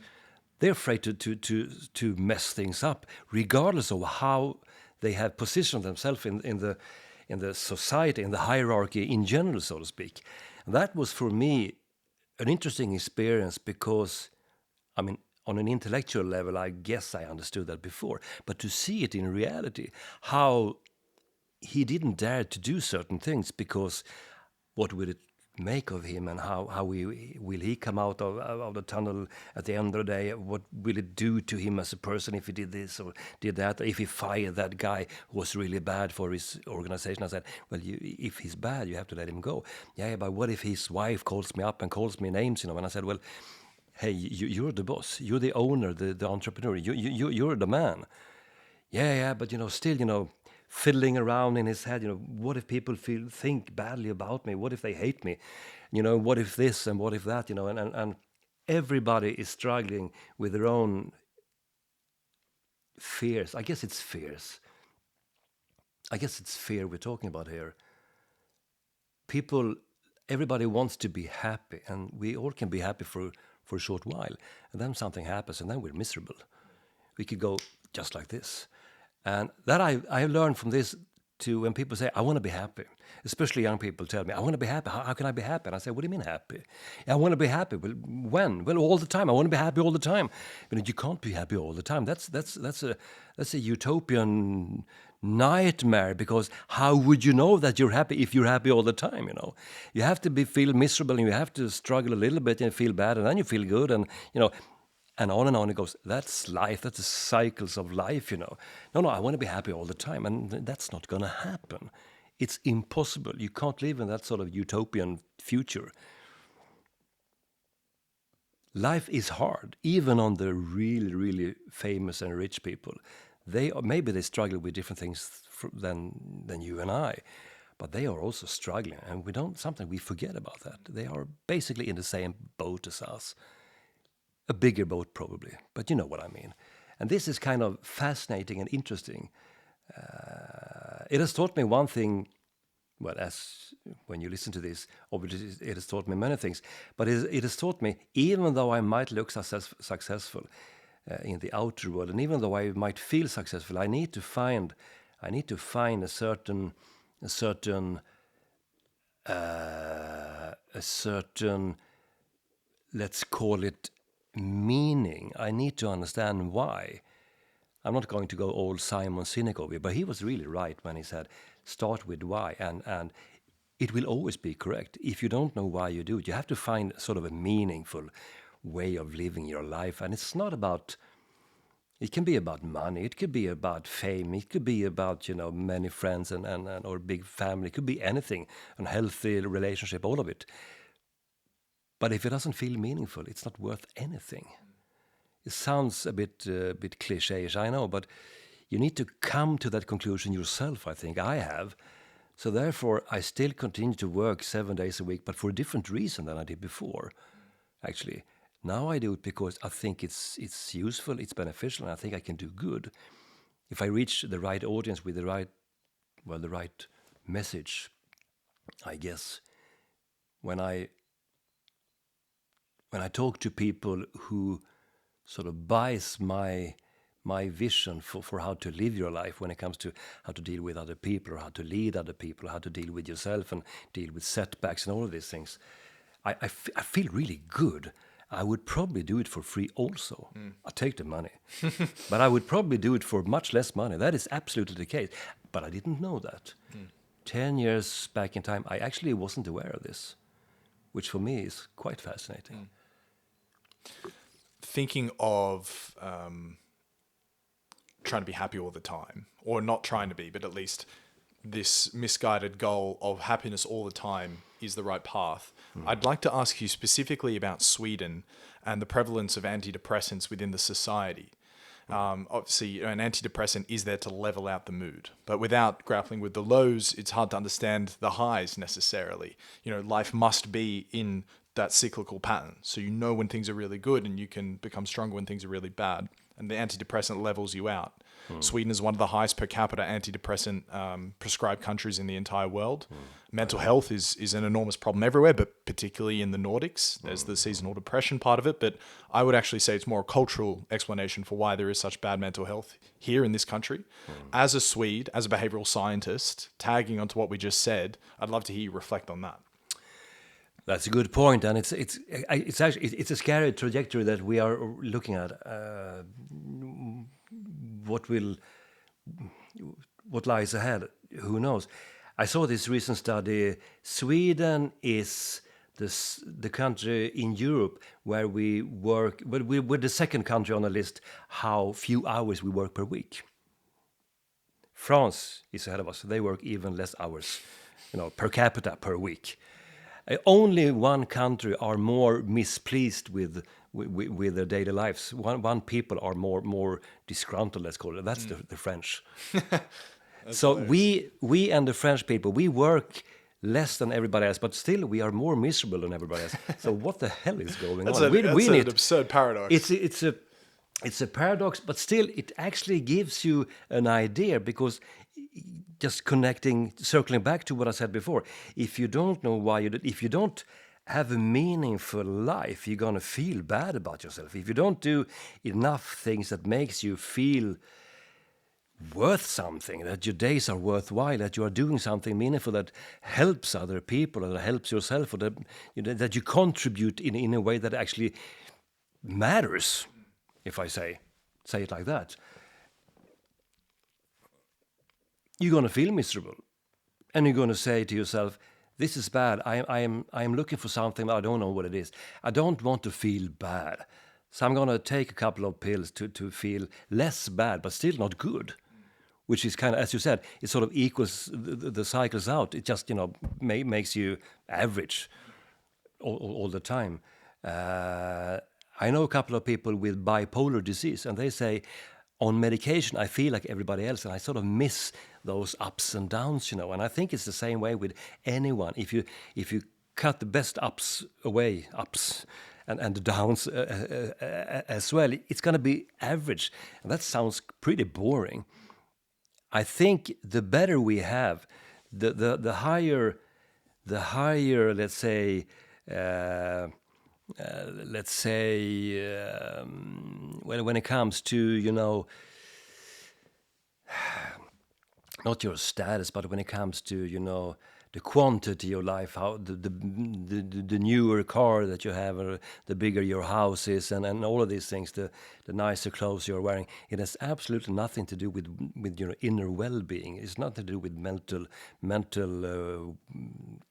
They're afraid to mess things up, regardless of how they have positioned themselves in the society, in the hierarchy in general, so to speak. And that was, for me, an interesting experience because, I mean, on an intellectual level, I guess I understood that before. But to see it in reality, how he didn't dare to do certain things because what would it make of him, and how will he come out of the tunnel at the end of the day? What will it do to him as a person if he did this or did that? Or if he fired that guy who was really bad for his organization? I said, well, if he's bad, you have to let him go. Yeah, but what if his wife calls me up and calls me names? And I said, well, hey, you're the boss, you're the owner, the entrepreneur, you're the man. Yeah, but still, fiddling around in his head, what if people think badly about me? What if they hate me? What if this and what if that? And everybody is struggling with their own fears. I guess it's fears. I guess it's fear we're talking about here. Everybody wants to be happy, and we all can be happy for a short while, and then something happens, and then we're miserable. We could go just like this. And that I learned from this to when people say, I want to be happy, especially young people tell me, I want to be happy. How can I be happy? And I say, what do you mean happy? I want to be happy. Well, when? Well, all the time. I want to be happy all the time. But you can't be happy all the time. That's a utopian nightmare, because how would you know that you're happy if you're happy all the time? You have to feel miserable, and you have to struggle a little bit and feel bad, and then you feel good, and and on it goes. That's life. That's the cycles of life. No, I want to be happy all the time, and that's not going to happen. It's impossible. You can't live in that sort of utopian future. Life is hard, even on the really, really famous and rich people. Maybe they struggle with different things than you and I, but they are also struggling, and sometimes we forget about that. They are basically in the same boat as us, a bigger boat probably, but you know what I mean. And this is kind of fascinating and interesting. It has taught me one thing. Well, as when you listen to this, obviously it has taught me many things, but it has taught me, even though I might look successful in the outer world, and even though I might feel successful, I need to find a certain, let's call it meaning. I need to understand why. I'm not going to go old Simon Sinek over, but he was really right when he said, start with why, and it will always be correct. If you don't know why you do it, you have to find sort of a meaningful way of living your life. And it's not about, it can be about money, it could be about fame, it could be about, many friends and or big family, it could be anything, a healthy relationship, all of it. But if it doesn't feel meaningful, it's not worth anything. It sounds a bit cliche-ish, I know, but you need to come to that conclusion yourself, I think. I have. So therefore, I still continue to work 7 days a week, but for a different reason than I did before, actually. Now I do it because I think it's useful, it's beneficial, and I think I can do good. If I reach the right audience with the right message, I guess. When I talk to people who sort of buys my vision for how to live your life when it comes to how to deal with other people, or how to lead other people, how to deal with yourself and deal with setbacks and all of these things, I feel really good. I would probably do it for free also. I'll take the money. But I would probably do it for much less money. That is absolutely the case. But I didn't know that. 10 years back in time, I actually wasn't aware of this, which for me is quite fascinating. Thinking of trying to be happy all the time, or not trying to be, but at least this misguided goal of happiness all the time is the right path. I'd like to ask you specifically about Sweden and the prevalence of antidepressants within the society. Obviously, an antidepressant is there to level out the mood, but without grappling with the lows, it's hard to understand the highs necessarily. Life must be in that cyclical pattern. So when things are really good, and you can become stronger when things are really bad. And the antidepressant levels you out. Sweden is one of the highest per capita antidepressant prescribed countries in the entire world. Mental health is an enormous problem everywhere, but particularly in the Nordics. There's the seasonal depression part of it, but I would actually say it's more a cultural explanation for why there is such bad mental health here in this country. As a Swede, as a behavioral scientist, tagging onto what we just said, I'd love to hear you reflect on that. That's a good point, and it's actually a scary trajectory that we are looking at. What lies ahead? Who knows? I saw this recent study. Sweden is the country in Europe where we work. But we're the second country on the list. How few hours we work per week. France is ahead of us. They work even less hours, per capita per week. Only one country are more mispleased with their daily lives. One people are more disgruntled, let's call it. That's the French. So we and the French people, we work less than everybody else, but still we are more miserable than everybody else. So what the hell is going on? That's an absurd paradox. It's a paradox, but still it actually gives you an idea, because just circling back to what I said before, if you don't know why if you don't have a meaningful life, you're going to feel bad about yourself. If you don't do enough things that makes you feel worth something, that your days are worthwhile, that you are doing something meaningful that helps other people, or that helps yourself, or that you contribute in a way that actually matters, if I say it like that, you're going to feel miserable. And you're going to say to yourself, this is bad. I am looking for something, but I don't know what it is. I don't want to feel bad. So I'm going to take a couple of pills to feel less bad, but still not good. Which is kind of, as you said, it sort of equals the cycles out. It just, makes you average all the time. I know a couple of people with bipolar disease, and they say, on medication, I feel like everybody else, and I sort of miss those ups and downs, And I think it's the same way with anyone. If you cut the best ups away, and the downs as well, it's going to be average, and that sounds pretty boring. I think the better we have, the higher, let's say. When it comes to, not your status, but when it comes to, the quantity of life, how the newer car that you have, or the bigger your house is, and all of these things, the nicer clothes you're wearing, it has absolutely nothing to do with your inner well-being. It's nothing to do with mental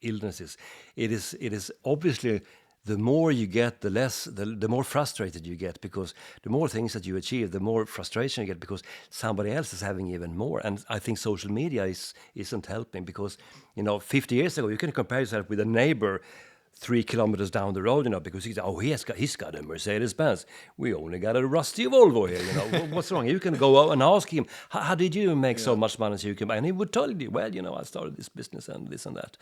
illnesses. It is obviously. The more you get, the more frustrated you get, because the more things that you achieve, the more frustration you get, because somebody else is having even more. And I think social media isn't helping, because 50 years ago you can compare yourself with a neighbor 3 kilometers down the road, because he's got a Mercedes-Benz. We only got a rusty Volvo here. What's wrong? You can go out and ask him, how did you make so much money so you can buy? And he would tell you, well, I started this business and this and that.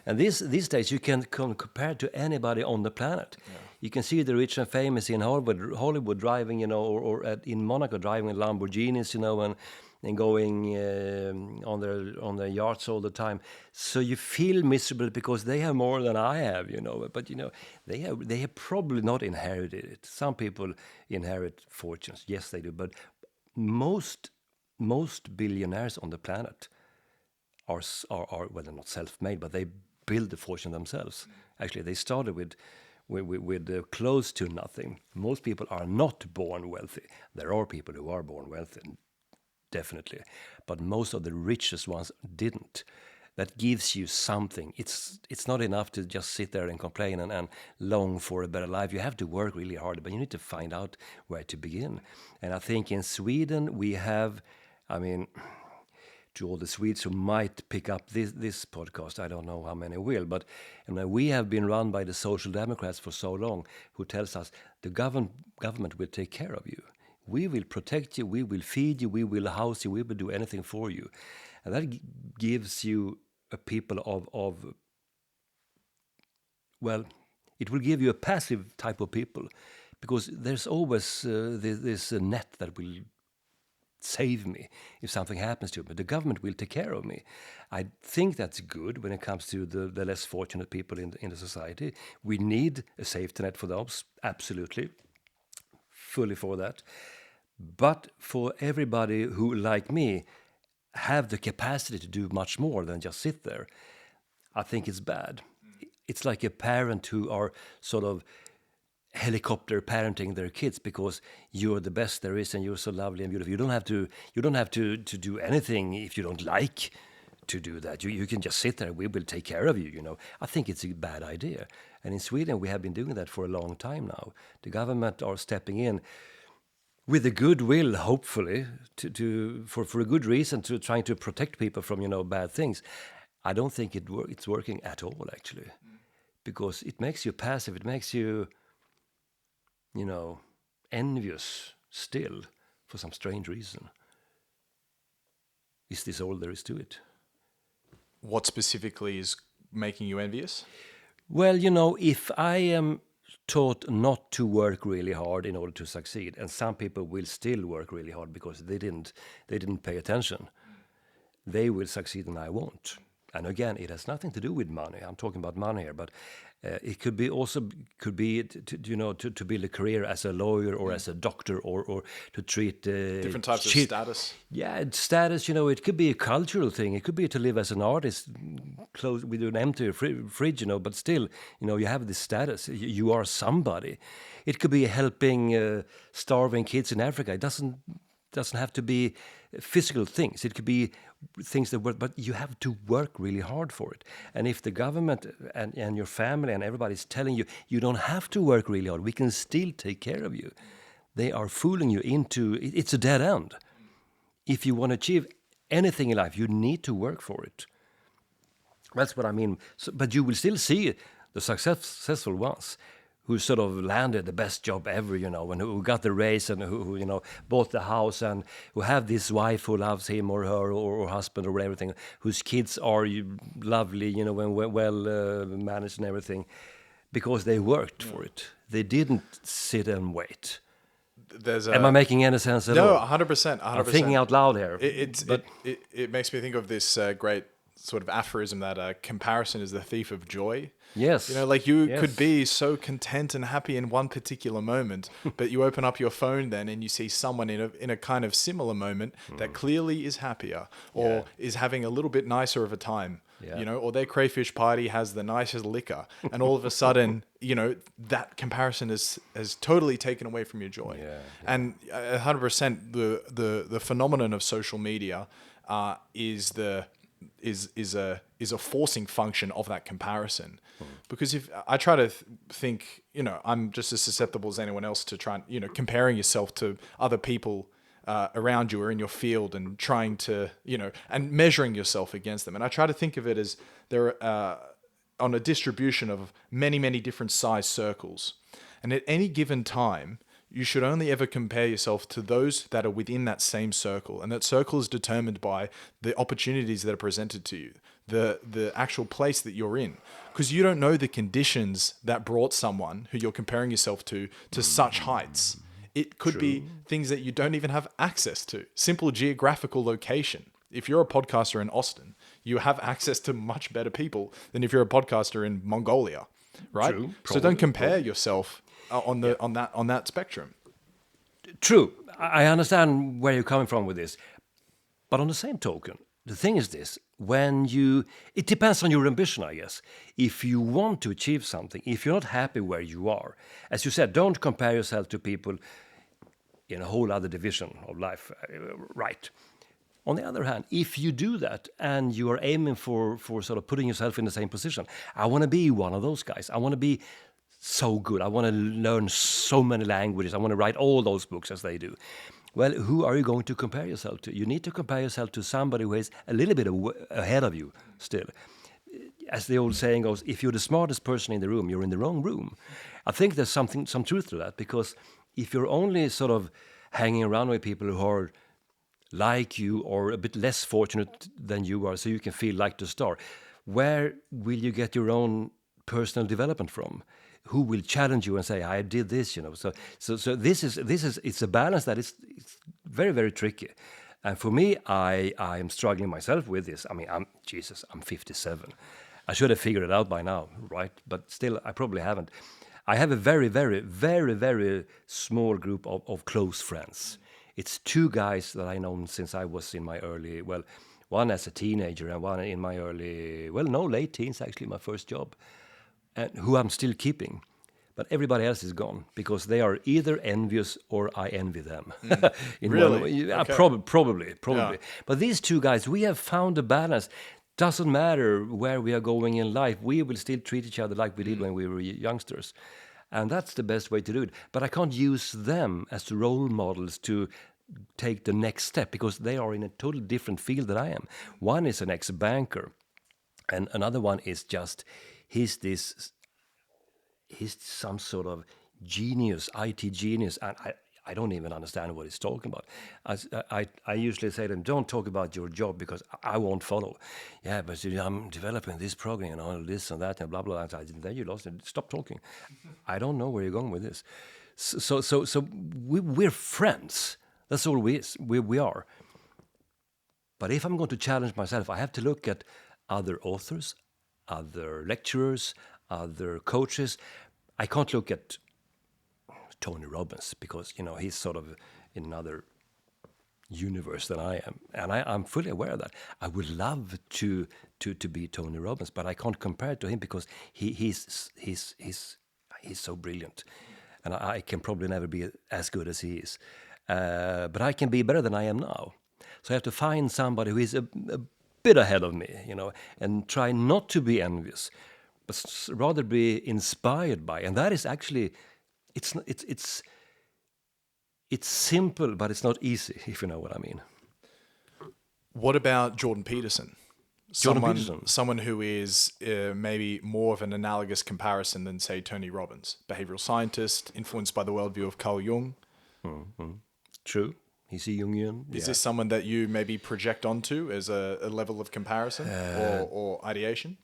And these days you can compare to anybody on the planet. Yeah. You can see the rich and famous in Hollywood driving, or in Monaco driving Lamborghinis, and going on their yachts all the time. So you feel miserable because they have more than I have, But they have probably not inherited it. Some people inherit fortunes, yes they do. But most billionaires on the planet are well, they're not self-made, but they build the fortune themselves. Actually, they started with with close to nothing. Most people are not born wealthy. There are people who are born wealthy, definitely, but most of the richest ones didn't. That gives you something. It's not enough to just sit there and complain and long for a better life. You have to work really hard, but you need to find out where to begin. And I think in Sweden we have, I mean, to all the Swedes who might pick up this podcast, I don't know how many will, but we have been run by the Social Democrats for so long, who tells us the government will take care of you. We will protect you, we will feed you, we will house you, we will do anything for you. And that gives you a people of well, it will give you a passive type of people, because there's always this net that will save me if something happens to me. The government will take care of me. I think that's good when it comes to the less fortunate people in the society. We need a safety net for those, absolutely, fully for that. But for everybody who, like me, have the capacity to do much more than just sit there, I think it's bad. It's like a parent who are sort of helicopter parenting their kids because you're the best there is and you're so lovely and beautiful. You don't have to do anything if you don't like to do that. You can just sit there. We will take care of you. You know, I think it's a bad idea. And in Sweden, we have been doing that for a long time now. The government are stepping in with a goodwill, hopefully, for a good reason, to trying to protect people from bad things. I don't think it's working at all, actually, because it makes you passive. It makes you envious still for some strange reason. Is this all there is to it? What specifically is making you envious? Well, if I am taught not to work really hard in order to succeed, and some people will still work really hard because they didn't pay attention, they will succeed and I won't. And again, it has nothing to do with money. I'm talking about money here, but it could be to build a career as a lawyer or as a doctor or to treat different types of status. Yeah, status. It could be a cultural thing. It could be to live as an artist, close with an empty fridge. But still, you have this status. You are somebody. It could be helping starving kids in Africa. It doesn't have to be physical things. It could be things that work, but you have to work really hard for it. And if the government and your family and everybody's telling you, you don't have to work really hard, we can still take care of you, they are fooling you into, it's a dead end. If you want to achieve anything in life, you need to work for it. That's what I mean. But you will still see the successful ones who sort of landed the best job ever, and who got the raise and who bought the house and who have this wife who loves him or her or husband or everything, whose kids are lovely, and well managed and everything, because they worked for it. They didn't sit and wait. Am I making any sense at all? No, 100%. I'm thinking out loud here. It makes me think of this great sort of aphorism that comparison is the thief of joy. Yes. You could be so content and happy in one particular moment, but you open up your phone then and you see someone in a kind of similar moment that clearly is happier or is having a little bit nicer of a time, or their crayfish party has the nicest liquor. And all of a sudden, that comparison has totally taken away from your joy. Yeah. And 100% the phenomenon of social media is a forcing function of that comparison. Because if I try to think, I'm just as susceptible as anyone else to try and, comparing yourself to other people around you or in your field and trying to, and measuring yourself against them. And I try to think of it as they're on a distribution of many, many different size circles. And at any given time, you should only ever compare yourself to those that are within that same circle. And that circle is determined by the opportunities that are presented to you, the actual place that you're in. Because you don't know the conditions that brought someone who you're comparing yourself to such heights. It could be things that you don't even have access to. Simple geographical location. If you're a podcaster in Austin, you have access to much better people than if you're a podcaster in Mongolia, right? True, so don't compare yourself on that spectrum. True. I understand where you're coming from with this. But on the same token, the thing is this: it depends on your ambition, I guess. If you want to achieve something, if you're not happy where you are, as you said, don't compare yourself to people in a whole other division of life, right? On the other hand, if you do that and you are aiming for sort of putting yourself in the same position, I want to be one of those guys. I want to be so good. I want to learn so many languages. I want to write all those books as they do. Well, who are you going to compare yourself to? You need to compare yourself to somebody who is a little bit ahead of you still. As the old saying goes, if you're the smartest person in the room, you're in the wrong room. I think there's some truth to that, because if you're only sort of hanging around with people who are like you or a bit less fortunate than you are, so you can feel like the star, where will you get your own personal development from? Who will challenge you and say, I did this, you know? So this is it's a balance that it's very, very tricky. And for me, I am struggling myself with this. I mean, I'm 57. I should have figured it out by now, right? But still, I probably haven't. I have a very, very, very, very small group of close friends. It's 2 guys that I know since I was in my early, well, one as a teenager and one in my early, well, no, late teens, actually, my first job, and who I'm still keeping. But everybody else is gone because they are either envious or I envy them. Really? Yeah, Okay. probably. Yeah. But these 2 guys, we have found a balance. Doesn't matter where we are going in life, we will still treat each other like we did when we were youngsters. And that's the best way to do it. But I can't use them as role models to take the next step because they are in a totally different field than I am. One is an ex-banker, and another one is just, he's some sort of genius, IT genius, and I don't even understand what he's talking about. I usually say to him, don't talk about your job because I won't follow. Yeah, but I'm developing this program and all this and that and blah, blah, blah. Then you lost it. Stop talking. I don't know where you're going with this. So we're friends. That's all we are. But if I'm going to challenge myself, I have to look at other authors, other lecturers, other coaches. I can't look at Tony Robbins because, you know, he's sort of in another universe than I am. And I'm fully aware of that. I would love to be Tony Robbins, but I can't compare it to him because he's so brilliant. And I can probably never be as good as he is. But I can be better than I am now. So I have to find somebody who is a bit ahead of me, you know, and try not to be envious, but rather be inspired by. And that is actually, it's simple, but it's not easy, if you know what I mean. What about Jordan Peterson? Peterson. Someone who is maybe more of an analogous comparison than, say, Tony Robbins, behavioral scientist, influenced by the worldview of Carl Jung. Mm-hmm. True. He's a Jungian. Is this someone that you maybe project onto as a level of comparison or ideation?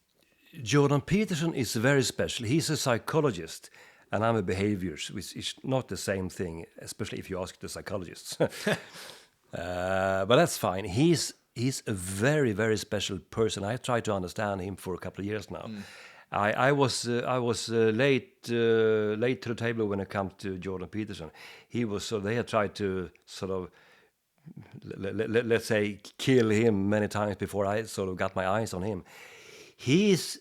Jordan Peterson is very special. He's a psychologist, and I'm a behaviorist, which is not the same thing, especially if you ask the psychologists. But that's fine. He's a very, very special person. I tried to understand him for a couple of years now. I was late to the table when it comes to Jordan Peterson. They had tried to sort of let's say kill him many times before I sort of got my eyes on him. He is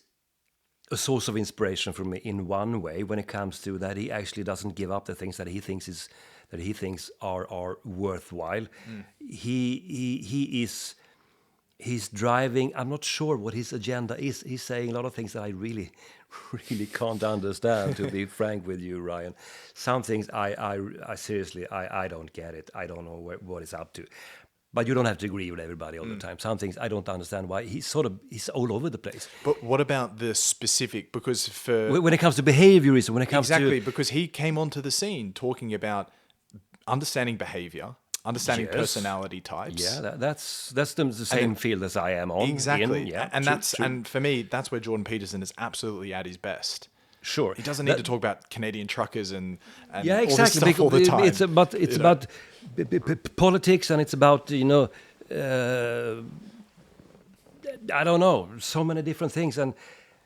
a source of inspiration for me in one way when it comes to that he actually doesn't give up the things that he thinks are worthwhile. He's driving. I'm not sure what his agenda is. He's saying a lot of things that I really, really can't understand. To be frank with you, Ryan, some things I seriously I don't get it. I don't know what he's up to. But you don't have to agree with everybody all the time. Some things I don't understand why he's all over the place. But what about the specific? Because when it comes to behaviorism, when it comes exactly, because he came onto the scene talking about understanding behavior, understanding personality types. Yeah, that's the same field as I am on. Exactly. Yeah, and true. And for me, that's where Jordan Peterson is absolutely at his best. Sure. He doesn't need to talk about Canadian truckers and yeah, all exactly. this stuff all the time. It's about politics, and it's about, I don't know, so many different things, and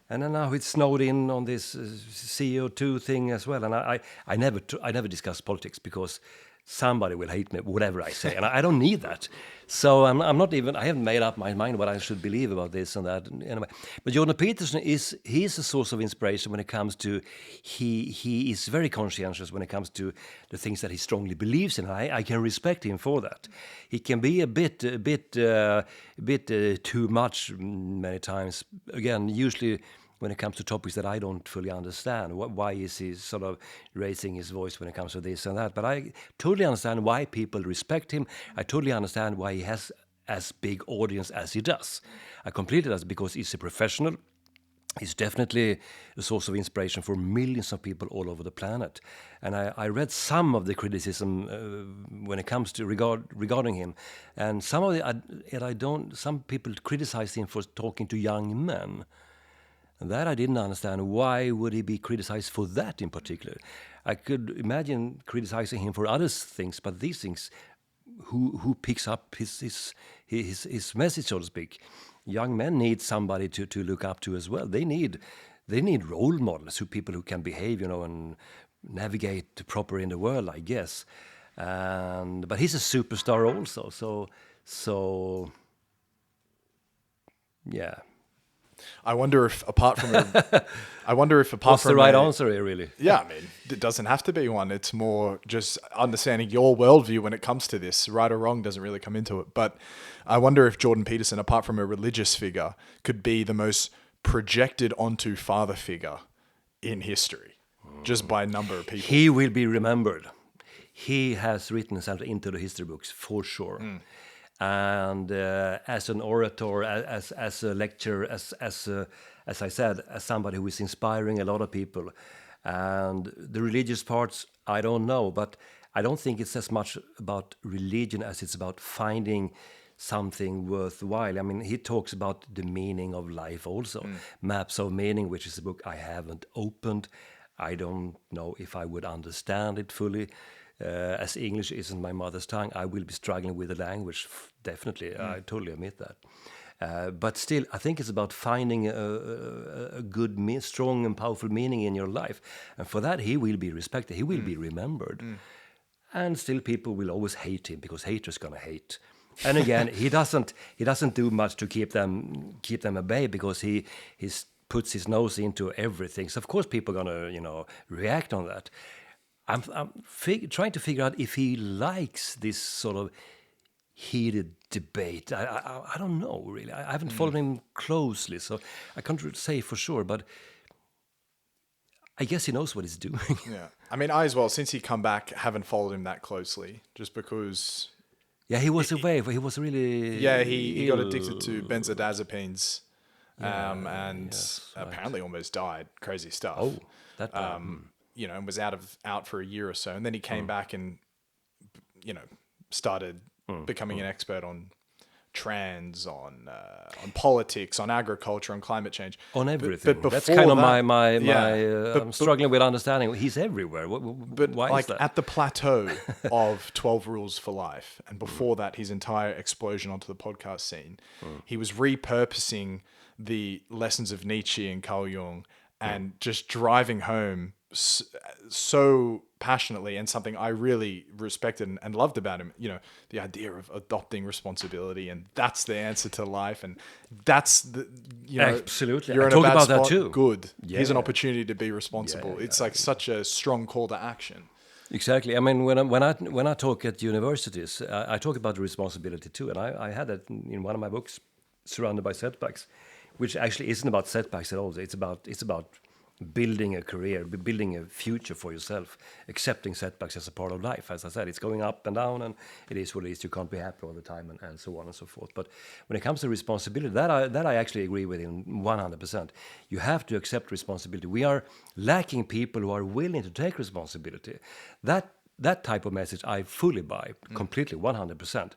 then now it's snowed in on this CO2 thing as well. And I never discuss politics because somebody will hate me, whatever I say, and I don't need that. So I'm not even. I haven't made up my mind what I should believe about this and that. Anyway, but Jordan Peterson he's a source of inspiration when it comes to. He is very conscientious when it comes to the things that he strongly believes in. I can respect him for that. He can be a bit too much many times. Again, usually when it comes to topics that I don't fully understand. Why is he sort of raising his voice when it comes to this and that? But I totally understand why people respect him. I totally understand why he has as big audience as he does. I completely does, because he's a professional. He's definitely a source of inspiration for millions of people all over the planet. And I read some of the criticism when it comes to regarding him, and some of some people criticize him for talking to young men. And that I didn't understand. Why would he be criticized for that in particular? I could imagine criticizing him for other things, but these things, who picks up his message, so to speak? Young men need somebody to look up to as well. They need role models, people who can behave, and navigate proper in the world, I guess. But he's a superstar also. So yeah. I wonder if apart from What's the right answer here, really? Yeah, I mean, it doesn't have to be one. It's more just understanding your worldview when it comes to this. Right or wrong doesn't really come into it. But I wonder if Jordan Peterson, apart from a religious figure, could be the most projected onto father figure in history, just by number of people. He will be remembered. He has written himself into the history books, for sure. And as an orator, as a lecturer, as I said, as somebody who is inspiring a lot of people. And the religious parts, I don't know, but I don't think it's as much about religion as it's about finding something worthwhile. I mean, he talks about the meaning of life also. Maps of Meaning, which is a book I haven't opened. I don't know if I would understand it fully. As English isn't my mother's tongue, I will be struggling with the language, definitely. I totally admit that. But still, I think it's about finding a good, strong and powerful meaning in your life. And for that, he will be respected. He will be remembered. And still, people will always hate him, because haters gonna hate. And again, he doesn't do much to keep them at bay, because he puts his nose into everything. So of course, people are gonna react on that. I'm trying to figure out if he likes this sort of heated debate. I don't know, really. I haven't followed him closely, so I can't really say for sure, but I guess he knows what he's doing. Yeah. I mean, I as well, since he come back, haven't followed him that closely, just because... Yeah, he was away. He was really... Yeah, he got addicted to benzodiazepines and apparently almost died. Crazy stuff. Oh, that... and was out for a year or so, and then he came back and started becoming an expert on trans, on politics, on agriculture, on climate change, on everything. But that's kind of that, my I'm struggling with understanding. He's everywhere. Why is that? At the plateau of 12 Rules for Life, and before that, his entire explosion onto the podcast scene, he was repurposing the lessons of Nietzsche and Carl Jung and just driving home so passionately, and something I really respected and loved about him, the idea of adopting responsibility, and that's the answer to life, and that's the, absolutely. You're I in talk a bad about spot, that too. Good. Yeah. Here's an opportunity to be responsible. Yeah, it's like such a strong call to action. Exactly. I mean, when I talk at universities, I talk about responsibility too, and I had that in one of my books, Surrounded by Setbacks, which actually isn't about setbacks at all. It's about building a career, building a future for yourself, accepting setbacks as a part of life. As I said, it's going up and down, and it is what it is. You can't be happy all the time, and so on and so forth. But when it comes to responsibility, that I actually agree with in 100%. You have to accept responsibility. We are lacking people who are willing to take responsibility. That type of message I fully buy, completely, 100%.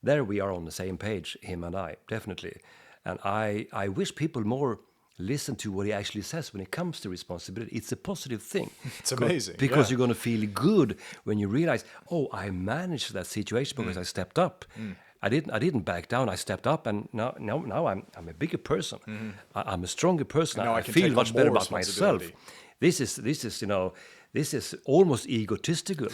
There we are on the same page, him and I, definitely. And I wish people more listen to what he actually says when it comes to responsibility. It's a positive thing. It's amazing. Because you're going to feel good when you realize, I managed that situation because I stepped up. I didn't back down. I stepped up, and now I'm a bigger person. I'm a stronger person. I feel much better about myself. This is this is almost egotistical,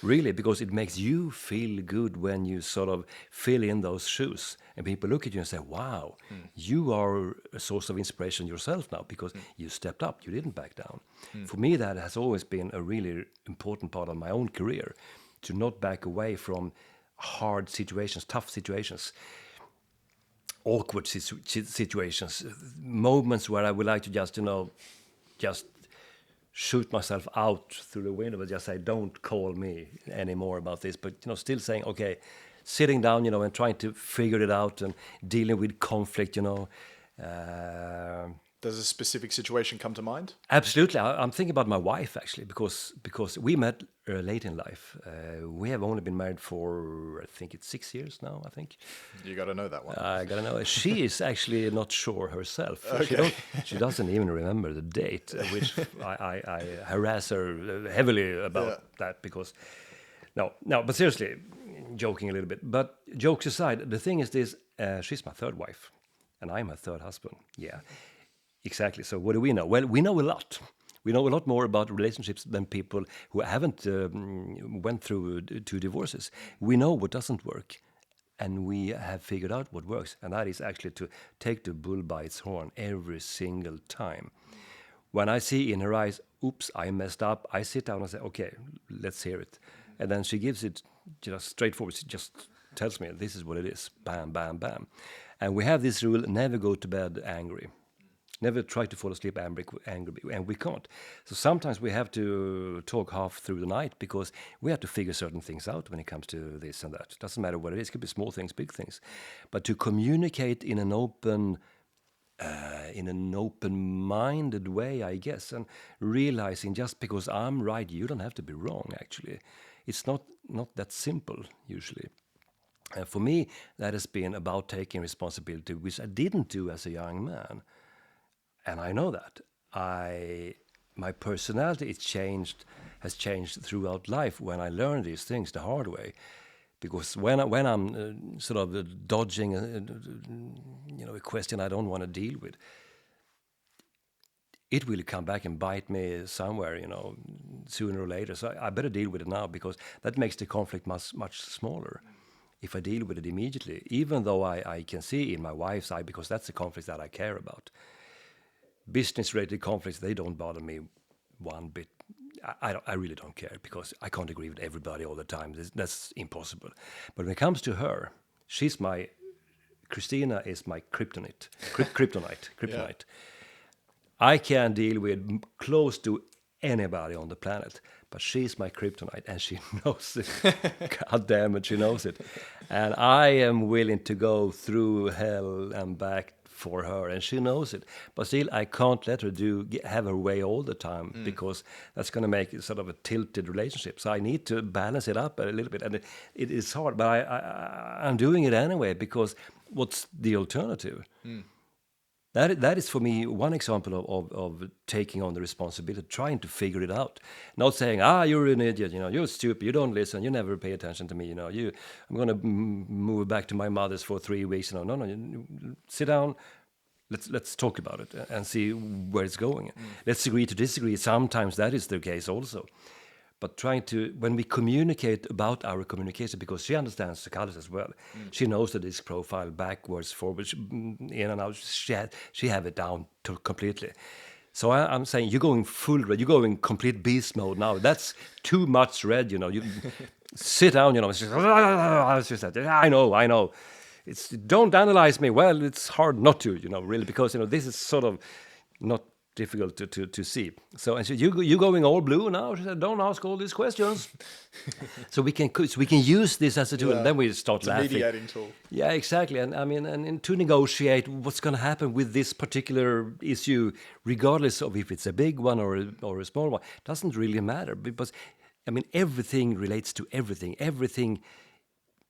really, because it makes you feel good when you sort of fill in those shoes. And people look at you and say, wow, you are a source of inspiration yourself now because you stepped up, you didn't back down. For me, that has always been a really important part of my own career, to not back away from hard situations, tough situations, awkward situations, moments where I would like to just, just shoot myself out through the window and just say, don't call me anymore about this. But, still saying, okay, sitting down, and trying to figure it out and dealing with conflict, Does a specific situation come to mind? Absolutely. I'm thinking about my wife, actually, because we met late in life. We have only been married for, I think it's 6 years now, I think. You got to know that one. I got to know. She is actually not sure herself. Okay. She doesn't even remember the date, which I harass her heavily about that because... No, but seriously, joking a little bit. But jokes aside, the thing is this, she's my third wife, and I'm her third husband. Yeah. Exactly. So what do we know? Well, we know a lot. We know a lot more about relationships than people who haven't went through 2 divorces. We know what doesn't work, and we have figured out what works, and that is actually to take the bull by its horn every single time. When I see in her eyes, oops, I messed up, I sit down and say, okay, let's hear it. And then she gives it just straightforward. She just tells me, this is what it is. Bam, bam, bam. And we have this rule, never go to bed angry. Never try to fall asleep angry, and we can't. So sometimes we have to talk half through the night because we have to figure certain things out when it comes to this and that. It doesn't matter what it is. It could be small things, big things. But to communicate in an open-minded way, I guess, and realizing just because I'm right, you don't have to be wrong, actually. It's not that simple, usually. For me, that has been about taking responsibility, which I didn't do as a young man. And I know that. My personality has changed throughout life when I learned these things the hard way. Because when I'm sort of dodging a question I don't want to deal with, it will come back and bite me somewhere, sooner or later. So I better deal with it now because that makes the conflict much smaller. If I deal with it immediately, even though I can see in my wife's eye, because that's the conflict that I care about. Business-related conflicts, they don't bother me one bit. I really don't care because I can't agree with everybody all the time. That's impossible. But when it comes to her, Christina is my kryptonite. Kryptonite. Yeah. I can deal with close to anybody on the planet, but she's my kryptonite, and she knows it. God damn it, she knows it. And I am willing to go through hell and back for her, and she knows it. But still, I can't let her have her way all the time because that's going to make it sort of a tilted relationship. So I need to balance it up a little bit, and it is hard. But I'm doing it anyway because what's the alternative? That is for me one example of taking on the responsibility, trying to figure it out, not saying you're an idiot, you're stupid, you don't listen, you never pay attention to me, I'm going to move back to my mother's for 3 weeks. No, sit down, let's talk about it and see where it's going. Let's agree to disagree. Sometimes that is the case also. But trying to, when we communicate about our communication, because she understands psychology as well, she knows the disc profile backwards, forwards, in and out. She have it down completely. So I'm saying you're going full red, you're going complete beast mode now. That's too much red, You sit down, It's just I know. It's don't analyze me. Well, it's hard not to, really, because this is sort of not difficult to see. So and so you going all blue now? She said, don't ask all these questions. so we can use this as a tool, and then we start laughing. It's a mediating tool. Yeah, exactly. And I mean, and to negotiate what's going to happen with this particular issue, regardless of if it's a big one or a small one, doesn't really matter because everything relates to everything. Everything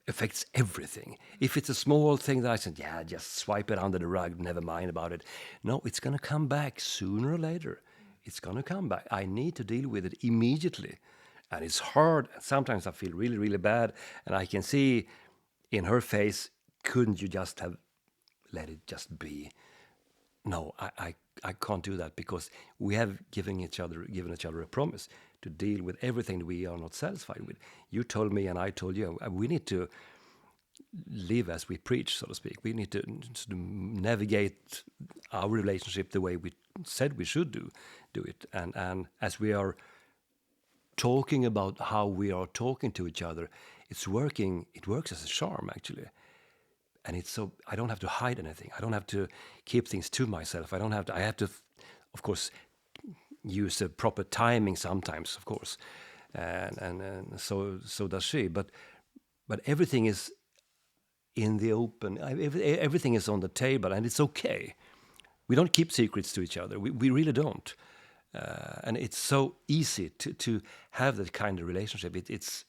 affects everything. If it's a small thing that I said, just swipe it under the rug, never mind about it. No, it's going to come back sooner or later. It's going to come back. I need to deal with it immediately. And it's hard. Sometimes I feel really, really bad. And I can see in her face, couldn't you just have let it just be? No, I can't do that because we have given each other a promise to deal with everything that we are not satisfied with. You told me and I told you, we need to live as we preach, so to speak. We need to navigate our relationship the way we said we should do it. And as we are talking about how we are talking to each other, it's working. It works as a charm, actually. And it's so I don't have to hide anything. I don't have to keep things to myself. I have to, of course, use a proper timing sometimes, of course, and so does she. But everything is in the open. Everything is on the table, and it's okay. We don't keep secrets to each other. We really don't. And it's so easy to have that kind of relationship. It's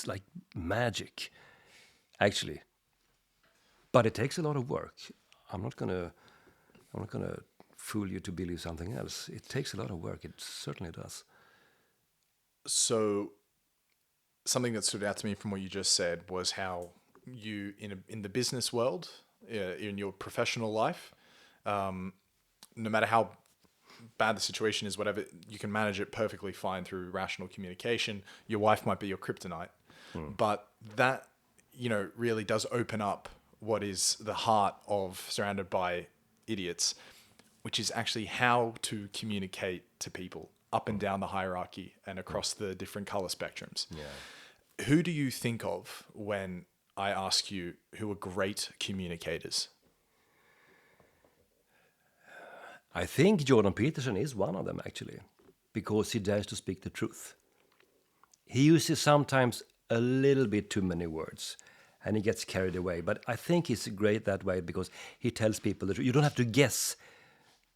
like magic, actually. But it takes a lot of work. I'm not gonna fool you to believe something else. It takes a lot of work. It certainly does. So, something that stood out to me from what you just said was how you, in the business world, in your professional life, no matter how bad the situation is, whatever, you can manage it perfectly fine through rational communication. Your wife might be your kryptonite, but that, really does open up what is the heart of Surrounded by Idiots, which is actually how to communicate to people up and down the hierarchy and across the different color spectrums. Yeah. Who do you think of when I ask you who are great communicators? I think Jordan Peterson is one of them, actually, because he dares to speak the truth. He uses sometimes a little bit too many words, and he gets carried away. But I think he's great that way because he tells people the truth. You don't have to guess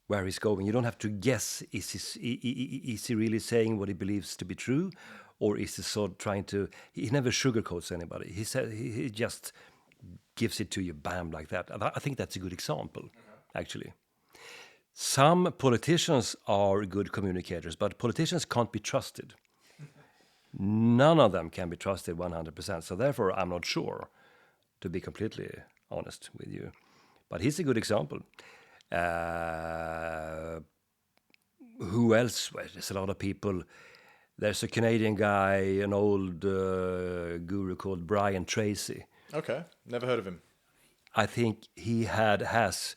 where he's going. You don't have to guess, is he really saying what he believes to be true? Or is he sort of trying to... He never sugarcoats anybody. He just gives it to you, bam, like that. I think that's a good example, actually. Some politicians are good communicators, but politicians can't be trusted. None of them can be trusted 100%. So therefore, I'm not sure, to be completely honest with you. But he's a good example. Who else? Well, there's a lot of people. There's a Canadian guy, an old guru called Brian Tracy. Okay, never heard of him. I think he has.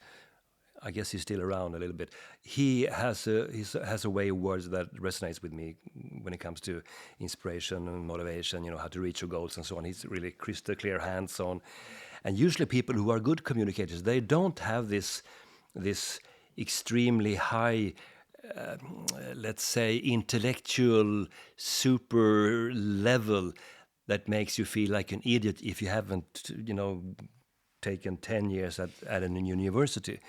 I guess he's still around a little bit. He has a way of words that resonates with me when it comes to inspiration and motivation. How to reach your goals and so on. He's really crystal clear, hands-on. And usually, people who are good communicators, they don't have this extremely high, let's say, intellectual super level that makes you feel like an idiot if you haven't, taken 10 years at a university.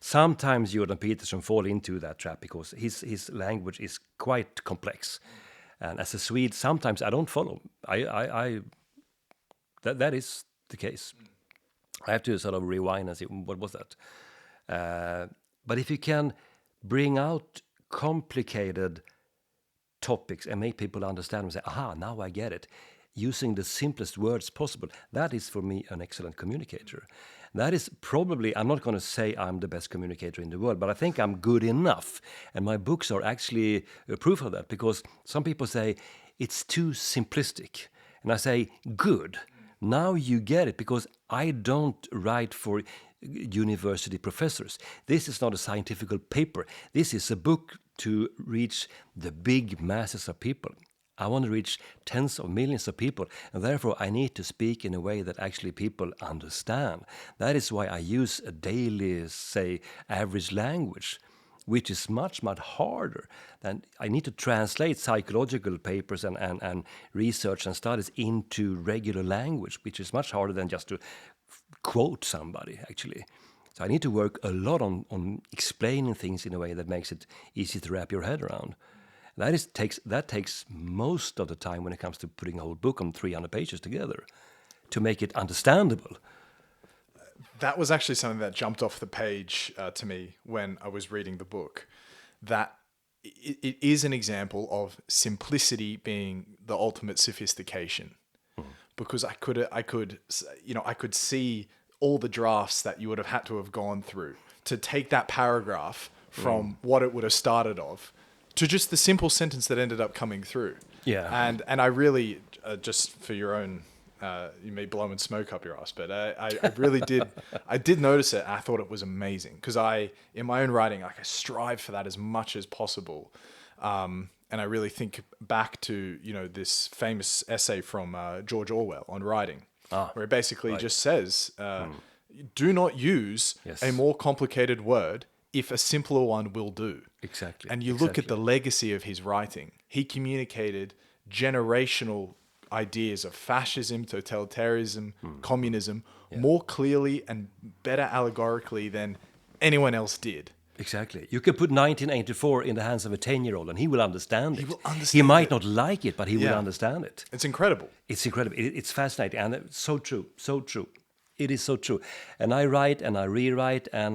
Sometimes Jordan Peterson fall into that trap because his language is quite complex, and as a Swede, sometimes I don't follow. That is the case. I have to sort of rewind and see what was that. But if you can bring out complicated topics and make people understand and say, aha, now I get it, using the simplest words possible, that is for me an excellent communicator. That is probably, I'm not going to say I'm the best communicator in the world, but I think I'm good enough. And my books are actually a proof of that, because some people say it's too simplistic. And I say, good, now you get it, because I don't write for university professors. This is not a scientific paper. This is a book to reach the big masses of people. I want to reach tens of millions of people, and therefore I need to speak in a way that actually people understand. That is why I use a daily, say, average language, which is much, much harder than I need to translate psychological papers and research and studies into regular language, which is much harder than just to quote somebody, actually. So I need to work a lot on explaining things in a way that makes it easy to wrap your head around. That takes most of the time when it comes to putting a whole book on 300 pages together to make it understandable. That was actually something that jumped off the page to me when I was reading the book. That it is an example of simplicity being the ultimate sophistication, because I could see all the drafts that you would have had to have gone through to take that paragraph from what it would have started off to just the simple sentence that ended up coming through. Yeah. And I really, just for your own, you may blow and smoke up your ass, but I really did, I did notice it. And I thought it was amazing because in my own writing, like I strive for that as much as possible. And I really think back to, this famous essay from George Orwell on writing, where it basically just says, do not use a more complicated word if a simpler one will do. Exactly. And you look at the legacy of his writing. He communicated generational ideas of fascism, totalitarianism, communism more clearly and better allegorically than anyone else did. Exactly. You can put 1984 in the hands of a 10-year-old and he will understand it. He will understand He might it. not like it, but he will understand it. It's incredible. It's incredible. It's fascinating and it's so true. So true. It is so true. And I write and I rewrite and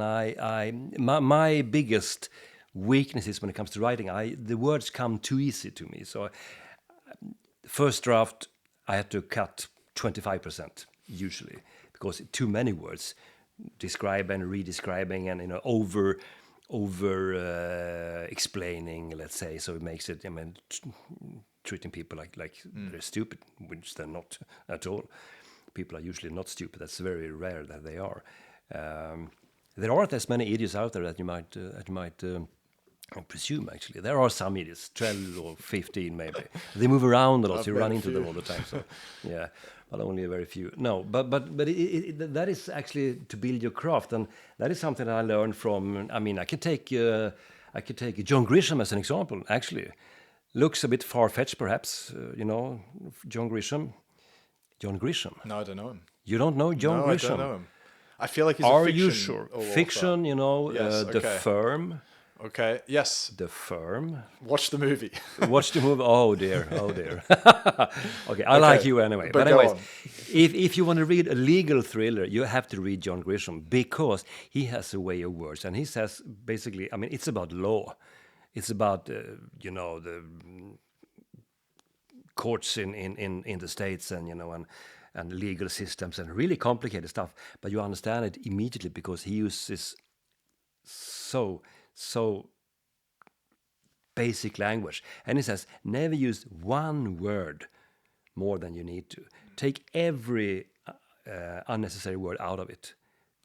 my biggest weakness is when it comes to writing, the words come too easy to me. So first draft, I had to cut 25% usually because too many words describe and redescribing and over explaining, let's say, so it makes it, treating people like they're stupid, which they're not at all. People are usually not stupid. That's very rare that they are. There aren't as many idiots out there that you might presume. Actually, there are some idiots, 12 or 15 maybe. They move around a lot. So you run into them all the time. So yeah, but only a very few. No, but that is actually to build your craft, and that is something that I learned from. I could take John Grisham as an example. Actually, looks a bit far-fetched, perhaps. John Grisham. John Grisham. No, I don't know him. You don't know John Grisham? I don't know him. I feel like he's Are a fiction. you sure? Fiction, Yes, The Firm. Okay, yes. The Firm. Watch the movie. Watch the movie. Oh dear. Okay, I like you anyway. But anyways, if you want to read a legal thriller, you have to read John Grisham because he has a way of words, and he says basically, it's about law. It's about the courts in the States and legal systems and really complicated stuff, but you understand it immediately because he uses so basic language. And he says, never use one word more than you need to. Take every unnecessary word out of it.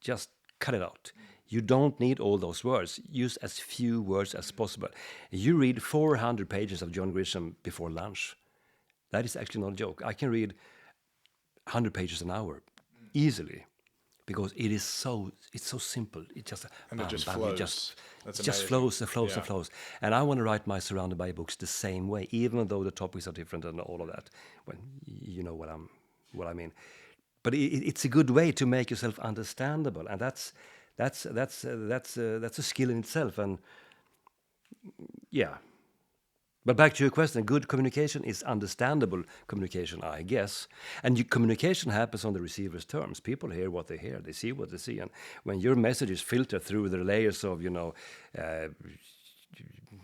Just cut it out. You don't need all those words. Use as few words as possible. You read 400 pages of John Grisham before lunch. That is actually not a joke. I can read 100 pages an hour easily because it's so simple. It just flows. It just flows and flows and flows. And I want to write my Surrounded by books the same way, even though the topics are different and all of that. When you know what I mean. But it's a good way to make yourself understandable, and that's a skill in itself. And yeah. But back to your question, good communication is understandable communication, I guess. And communication happens on the receiver's terms. People hear what they hear, they see what they see. And when your message is filtered through the layers of,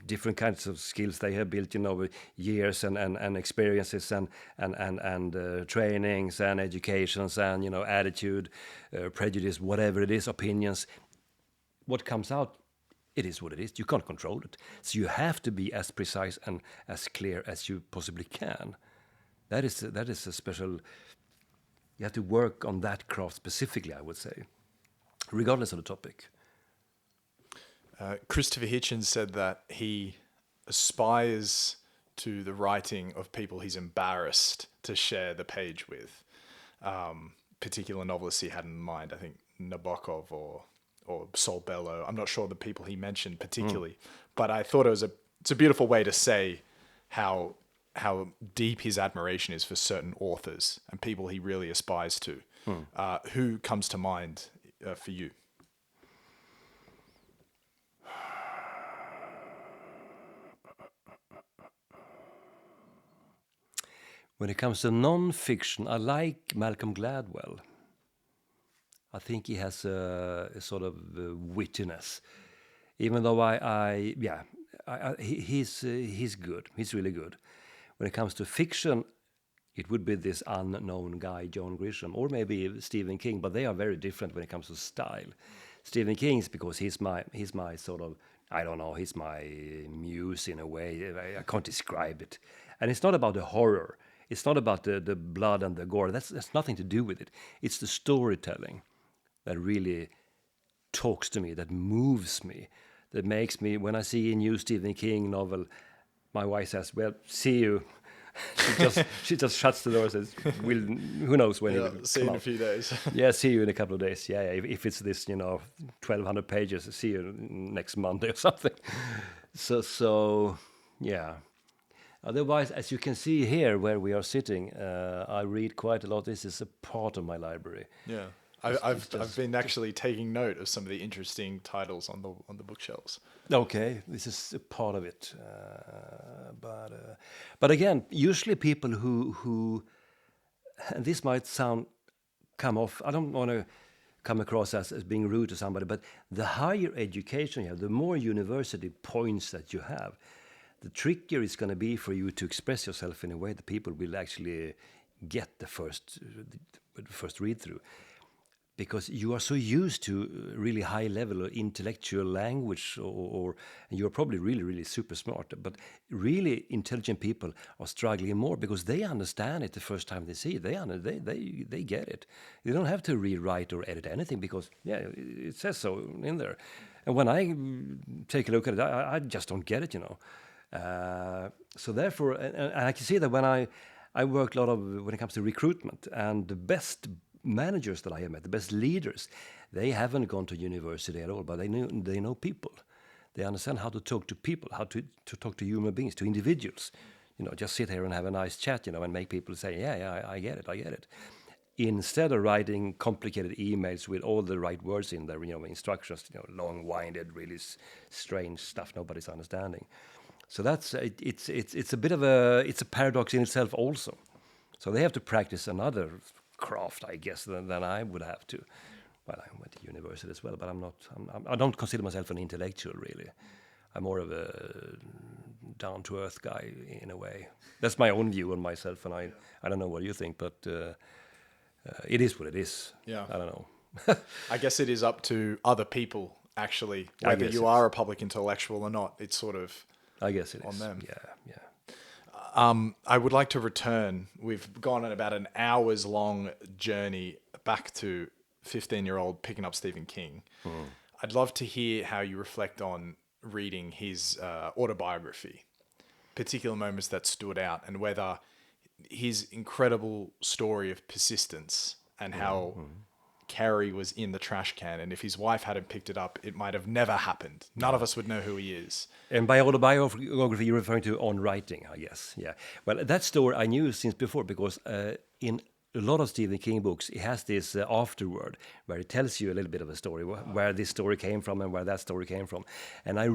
different kinds of skills they have built, with years and experiences and trainings and educations and, attitude, prejudice, whatever it is, opinions, what comes out, it is what it is. You can't control it. So you have to be as precise and as clear as you possibly can. That is a special... You have to work on that craft specifically, I would say, regardless of the topic. Christopher Hitchens said that he aspires to the writing of people he's embarrassed to share the page with. Particular novelists he had in mind, I think Nabokov or Saul Bellow. I'm not sure the people he mentioned particularly, but I thought it's a beautiful way to say how deep his admiration is for certain authors and people he really aspires to. Who comes to mind for you? When it comes to non-fiction, I like Malcolm Gladwell. I think he has a sort of wittiness, even though he's good. He's really good. When it comes to fiction, it would be this unknown guy, John Grisham, or maybe Stephen King, but they are very different when it comes to style. Stephen King's because he's my sort of I don't know, he's my muse in a way. I can't describe it. And it's not about the horror. It's not about the blood and the gore. That's nothing to do with it. It's the storytelling that really talks to me, that moves me, that makes me, when I see a new Stephen King novel, my wife says, well, see you. she just shuts the door and says, who knows when it will see you in a few days. Yeah, see you in a couple of days. Yeah. If it's this, 1,200 pages, see you next Monday or something. So yeah. Otherwise, as you can see here where we are sitting, I read quite a lot. This is a part of my library. Yeah. I've been actually taking note of some of the interesting titles on the bookshelves. Okay, this is a part of it, but again, usually people who and this might come off. I don't want to come across as being rude to somebody, but the higher education you have, the more university points that you have, the trickier it's going to be for you to express yourself in a way that people will actually get the first read through. Because you are so used to really high level of intellectual language, or you're probably really, really super smart, but really intelligent people are struggling more because they understand it the first time they see it. They get it. They don't have to rewrite or edit anything because, yeah, it says so in there. And when I take a look at it, I just don't get it, So therefore, and I can see that when I work a lot when it comes to recruitment, and the best managers that I have met, the best leaders, they haven't gone to university at all, but they know people. They understand how to talk to people, how to talk to human beings, to individuals. Just sit here and have a nice chat, and make people say, yeah, I get it. Instead of writing complicated emails with all the right words in there, instructions, long-winded, really strange stuff nobody's understanding. So that's it's a bit of it's a paradox in itself also. So they have to practice another craft, I guess, than I would have to. Well, I went to university as well, but I don't consider myself an intellectual, really. I'm more of a down-to-earth guy in a way. That's my own view on myself, and I don't know what you think, but it is what it is. Yeah. I don't know. I guess it is up to other people, actually, whether you are a public intellectual or not. It's sort of I guess it on is. them. Yeah. I would like to return. We've gone on about an hours-long journey back to 15-year-old picking up Stephen King. I'd love to hear how you reflect on reading his autobiography, particular moments that stood out, and whether his incredible story of persistence and how Carrie was in the trash can, and if his wife hadn't picked it up, it might have never happened. None of us would know who he is. And by autobiography, you're referring to on writing, I guess. Yeah. Well, that story I knew since before because in a lot of Stephen King books, it has this afterword where it tells you a little bit of a story, where this story came from and where that story came from. And I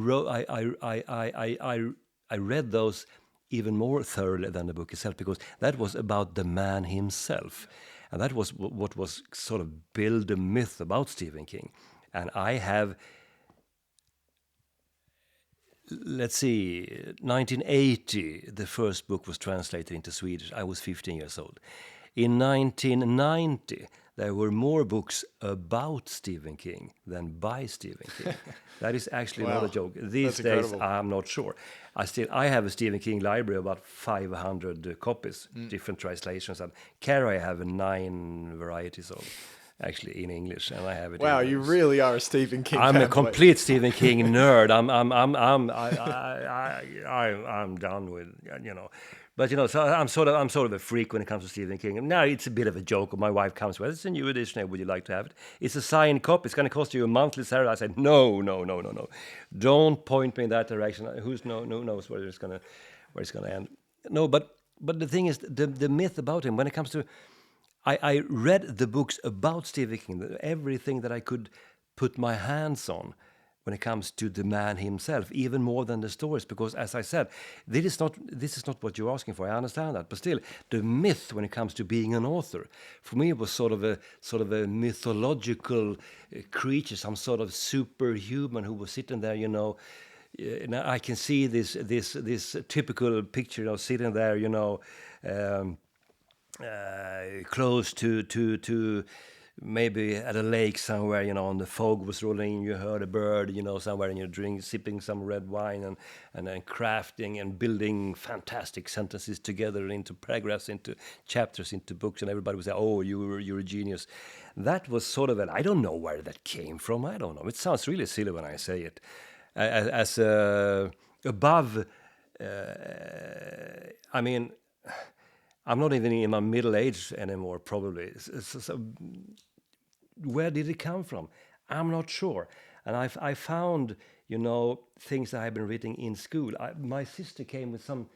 read those even more thoroughly than the book itself because that was about the man himself. And that was what was sort of build a myth about Stephen King. And I have, let's see, 1980, the first book was translated into Swedish. I was 15 years old. In 1990, there were more books about Stephen King than by Stephen King. That is actually not a joke. These days, I'm not sure. I have a Stephen King library of about 500 copies, different translations. And Carrie, I have 9 varieties of, actually in English, and I have it. Wow, you really are a Stephen King. I'm a complete Stephen King nerd. I'm done with But so I'm sort of a freak when it comes to Stephen King. And now it's a bit of a joke. My wife comes with, it's a new edition. Would you like to have it? It's a signed copy. It's going to cost you a monthly salary. I said, no. Don't point me in that direction. Who knows where it's going to end? No, but the thing is, the myth about him when it comes to, I read the books about Stephen King, everything that I could put my hands on. When it comes to the man himself, even more than the stories, because as I said, this is not what you're asking for. I understand that, but still, the myth when it comes to being an author, for me, it was sort of a mythological creature, some sort of superhuman who was sitting there, Now I can see this typical picture, sitting there, close to maybe at a lake somewhere, and the fog was rolling, you heard a bird, somewhere, and you're sipping some red wine, and then crafting and building fantastic sentences together into paragraphs, into chapters, into books, and everybody would say, "Oh, you're a genius." That was sort of I don't know where that came from. I don't know. It sounds really silly when I say it. As above, I mean, I'm not even in my middle age anymore, probably. So where did it come from? I'm not sure. And I found, things that I've been reading in school. My sister came with some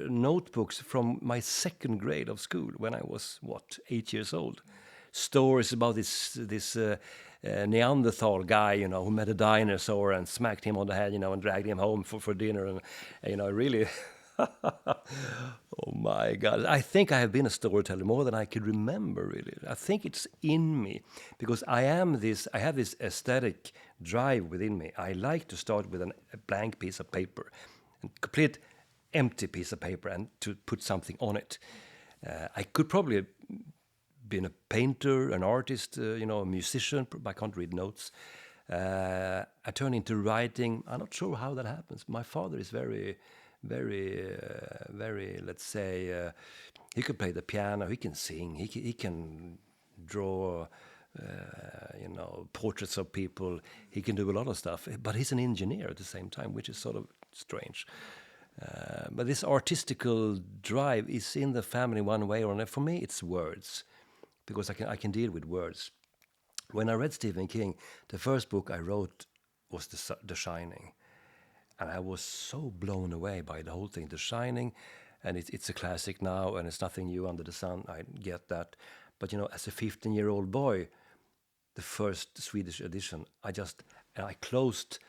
notebooks from my second grade of school when I was, 8 years old. Stories about this Neanderthal guy, who met a dinosaur and smacked him on the head, and dragged him home for dinner. And, really... Oh my God. I think I have been a storyteller more than I could remember, really. I think it's in me because I have this aesthetic drive within me. I like to start with a blank piece of paper, a complete empty piece of paper, and to put something on it. I could probably have been a painter, an artist, a musician, but I can't read notes. I turn into writing. I'm not sure how that happens. My father is very, let's say, he could play the piano, he can sing, he can draw, portraits of people, he can do a lot of stuff, but he's an engineer at the same time, which is sort of strange. But this artistical drive is in the family one way or another. For me, it's words, because I can deal with words. When I read Stephen King, the first book I wrote was The Shining. And I was so blown away by the whole thing, The Shining, and it's a classic now, and it's nothing new under the sun. I get that, but as a 15-year-old boy, the first Swedish edition, I closed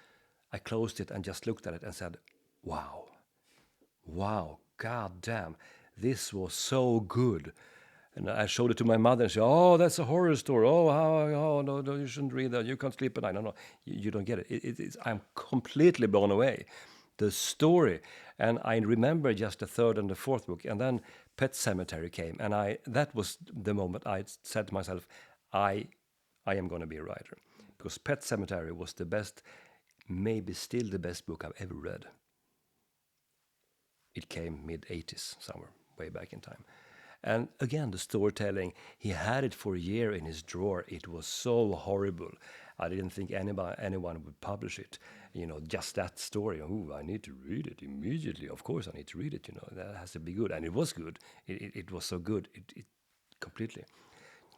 it and just looked at it and said, "Wow, god damn, this was so good." And I showed it to my mother, and she said, "Oh, that's a horror story. Oh, no, you shouldn't read that. You can't sleep at night." No, you don't get it. I'm completely blown away. The story. And I remember just the third and the fourth book. And then Pet Sematary came. And that was the moment I said to myself, I am going to be a writer. Because Pet Sematary was the best, maybe still the best book I've ever read. It came mid-80s, somewhere, way back in time. And again, the storytelling, he had it for a year in his drawer. It was so horrible. I didn't think anyone would publish it. Just that story. Oh, I need to read it immediately. Of course, I need to read it. That has to be good. And it was good. It was so good. It completely.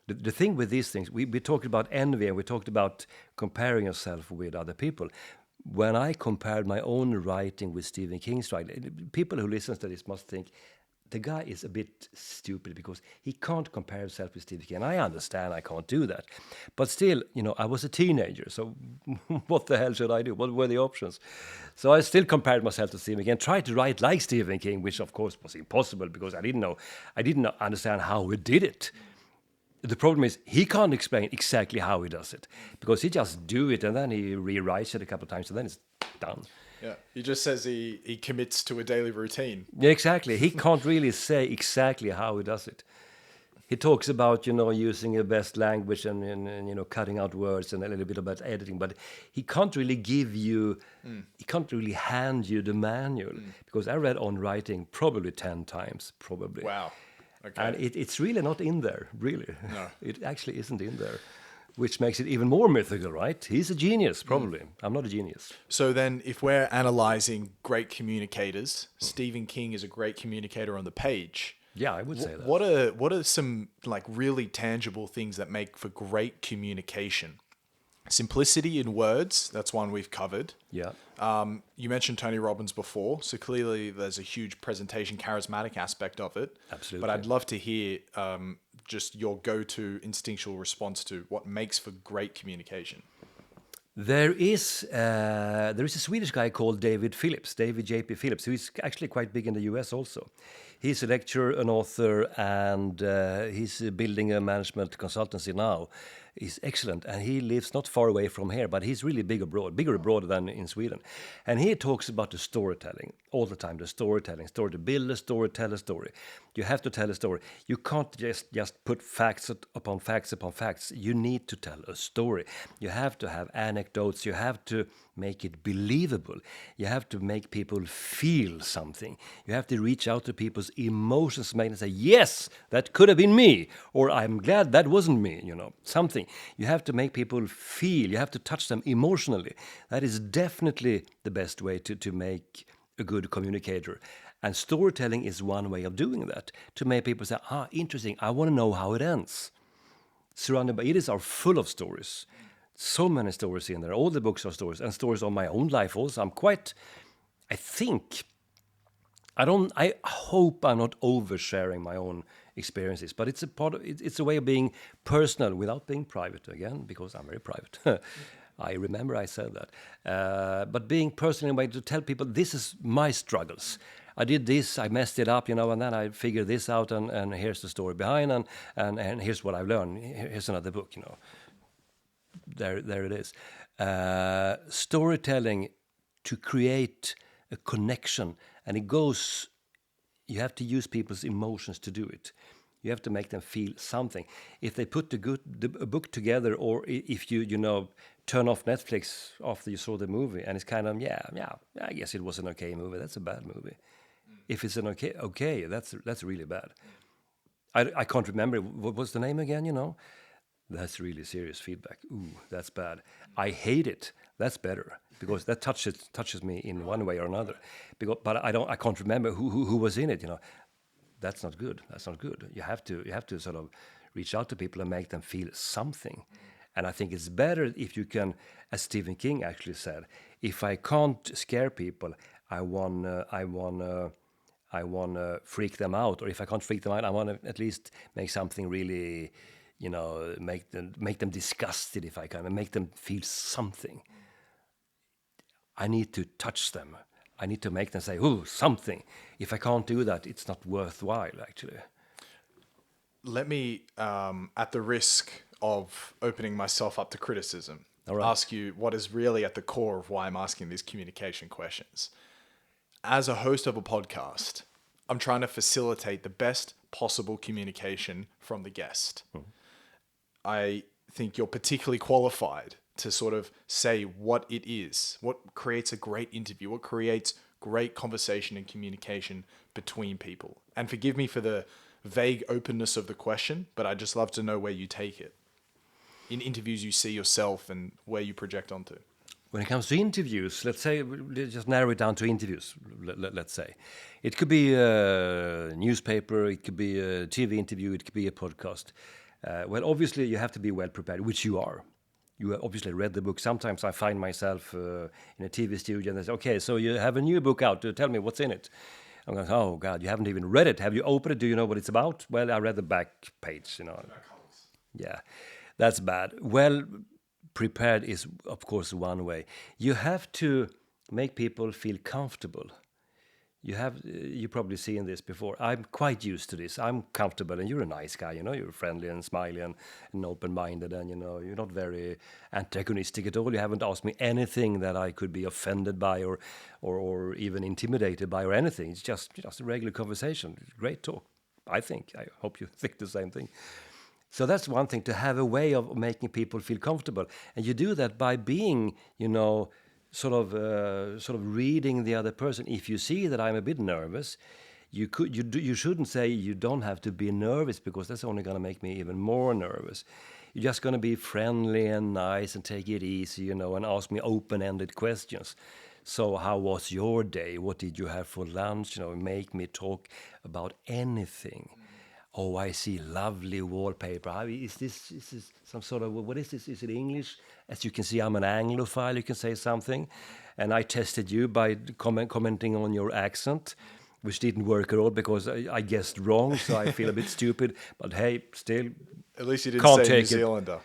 The thing with these things, we talked about envy and we talked about comparing yourself with other people. When I compared my own writing with Stephen King's writing, people who listen to this must think, the guy is a bit stupid because he can't compare himself with Stephen King. And I understand I can't do that. But still, I was a teenager, so what the hell should I do? What were the options? So I still compared myself to Stephen King and tried to write like Stephen King, which of course was impossible because I didn't understand how he did it. The problem is he can't explain exactly how he does it because he just do it and then he rewrites it a couple of times and then it's done. Yeah, he just says he commits to a daily routine. Yeah, exactly. He can't really say exactly how he does it. He talks about, using a best language and cutting out words and a little bit about editing, but he can't really he can't really hand you the manual because I read On Writing probably 10 times, probably. Wow. Okay. And it's really not in there, really. No. It actually isn't in there. Which makes it even more mythical, right? He's a genius, probably. I'm not a genius. So then if we're analyzing great communicators, Stephen King is a great communicator on the page. Yeah, I would say that. What are some really tangible things that make for great communication? Simplicity in words, that's one we've covered. Yeah. You mentioned Tony Robbins before, so clearly there's a huge presentation, charismatic aspect of it. Absolutely. But I'd love to hear just your go-to instinctual response to what makes for great communication. There is a Swedish guy called David J.P. Phillips, who is actually quite big in the US also. He's a lecturer, an author, and he's building a management consultancy now. He's excellent, and he lives not far away from here, but he's really bigger abroad than in Sweden. And he talks about the storytelling all the time, the storytelling, story to build a story, tell a story. You have to tell a story. You can't just put facts upon facts upon facts. You need to tell a story. You have to have anecdotes. You have to make it believable. You have to make people feel something. You have to reach out to people's emotions, make them say, yes, that could have been me, or I'm glad that wasn't me, something. You have to make people feel, you have to touch them emotionally. That is definitely the best way to make a good communicator. And storytelling is one way of doing that, to make people say, interesting, I want to know how it ends. Surrounded by Ediths are full of stories. So many stories in there. All the books are stories, and stories of my own life also. I hope I'm not oversharing my own experiences, but it's it's a way of being personal without being private again, because I'm very private. I remember I said that. But being personal in a way to tell people, this is my struggles. I did this, I messed it up, and then I figured this out, and here's the story behind, and here's what I've learned. Here's another book, There it is. Storytelling to create a connection, and you have to use people's emotions to do it. You have to make them feel something. If they put a book together, or if you turn off Netflix after you saw the movie, and it's kind of I guess it was an okay movie. That's a bad movie. If it's an okay, that's really bad. I can't remember what was the name again. That's really serious feedback. Ooh, that's bad. I hate it. That's better, because that touches me in one way or another. But I can't remember who was in it. That's not good. That's not good. You have to sort of reach out to people and make them feel something. And I think it's better if you can, as Stephen King actually said, if I can't scare people, I wanna freak them out. Or if I can't freak them out, I wanna at least make something really, make them disgusted if I can, and make them feel something. I need to touch them. I need to make them say, ooh, something. If I can't do that, it's not worthwhile, actually. Let me, at the risk of opening myself up to criticism, right, ask you what is really at the core of why I'm asking these communication questions. As a host of a podcast, I'm trying to facilitate the best possible communication from the guest. Mm-hmm. I think you're particularly qualified to sort of say what it is, what creates a great interview, what creates great conversation and communication between people. And forgive me for the vague openness of the question, but I'd just love to know where you take it. In interviews you see yourself and where you project onto. When it comes to interviews, let's say, let's just narrow it down to interviews, let's say. It could be a newspaper, it could be a TV interview, it could be a podcast. Well, obviously you have to be well prepared, which you are. You obviously read the book. Sometimes I find myself in a TV studio and they say, okay, so you have a new book out. Tell me what's in it. I'm going, oh, God, you haven't even read it. Have you opened it? Do you know what it's about? Well, I read the back page, Yeah, that's bad. Well prepared is, of course, one way. You have to make people feel comfortable. You probably seen this before. I'm quite used to this. I'm comfortable, and you're a nice guy, you're friendly and smiley and open-minded, and you're not very antagonistic at all. You haven't asked me anything that I could be offended by or even intimidated by or anything. It's just a regular conversation. Great talk, I think. I hope you think the same thing. So that's one thing, to have a way of making people feel comfortable, and you do that by being, sort of reading the other person. If you see that I'm a bit nervous, you shouldn't say you don't have to be nervous, because that's only going to make me even more nervous. You're just going to be friendly and nice and take it easy, and ask me open-ended questions. So how was your day? What did you have for lunch? Make me talk about anything. Oh, I see lovely wallpaper. Is this some sort of, what is this? Is it English? As you can see, I'm an Anglophile. You can say something. And I tested you by commenting on your accent, which didn't work at all because I guessed wrong, so I feel a bit stupid. But hey, still, at least you didn't say New take Zealander.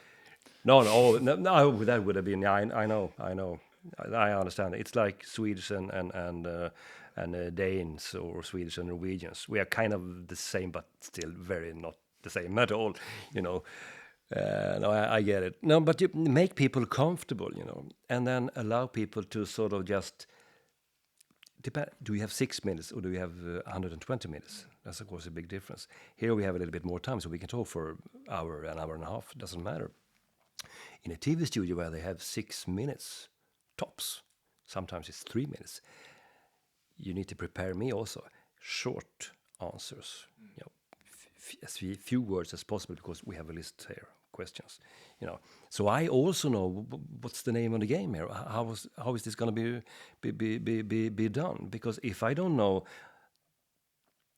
No, that would have been. I know. I understand. It's like Swedish and Danes or Swedish or Norwegians. We are kind of the same, but still very not the same at all, you know. No, I get it. No, but you make people comfortable, you know, and then allow people to sort of just do you have 6 minutes or do you have 120 minutes? That's of course a big difference. Here we have a little bit more time, so we can talk for an hour and a half. Doesn't matter. In a TV studio where they have 6 minutes tops, sometimes it's 3 minutes. You need to prepare me also. Short answers, you know, as few words as possible, because we have a list here of questions, you know. So I also know what's the name of the game here. How is this going to be done? Because if I don't know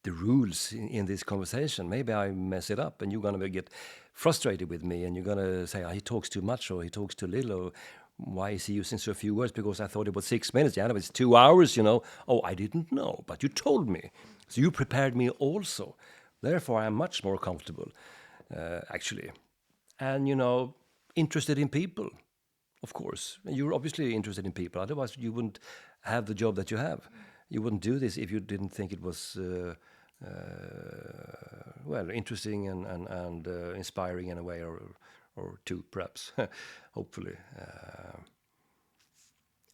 the rules in this conversation, maybe I mess it up, and you're going to get frustrated with me, and you're going to say, he talks too much, or he talks too little, or why is he using so few words? Because I thought it was 6 minutes. Yeah, it's 2 hours, you know. Oh, I didn't know, but you told me. So you prepared me also. Therefore, I'm much more comfortable, actually. And, you know, interested in people, of course. You're obviously interested in people. Otherwise, you wouldn't have the job that you have. You wouldn't do this if you didn't think it was, well, interesting and inspiring in a way, or two, perhaps, hopefully.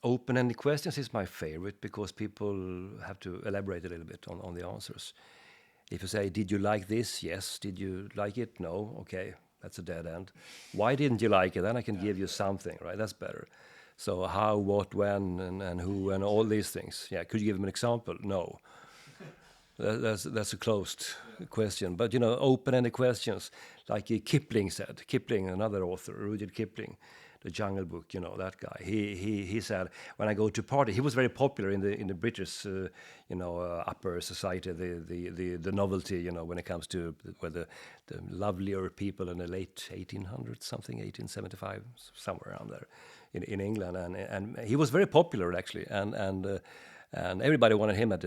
Open-ended questions is my favorite, because people have to elaborate a little bit on the answers. If you say, did you like this? Yes. Did you like it? No. Okay, that's a dead end. Why didn't you like it? Then I can give you something, right? That's better. So how, what, when, and who, and all these things. Yeah, could you give them an example? No. That's a closed question. But, you know, open-ended questions, like Kipling said. Kipling, another author, Rudyard Kipling, The Jungle Book, you know, that guy. He said, when I go to party, he was very popular in the British, upper society, the novelty, you know, when it comes to where the lovelier people in the late 1800s, something, 1875, somewhere around there, in England, and he was very popular actually, and everybody wanted him at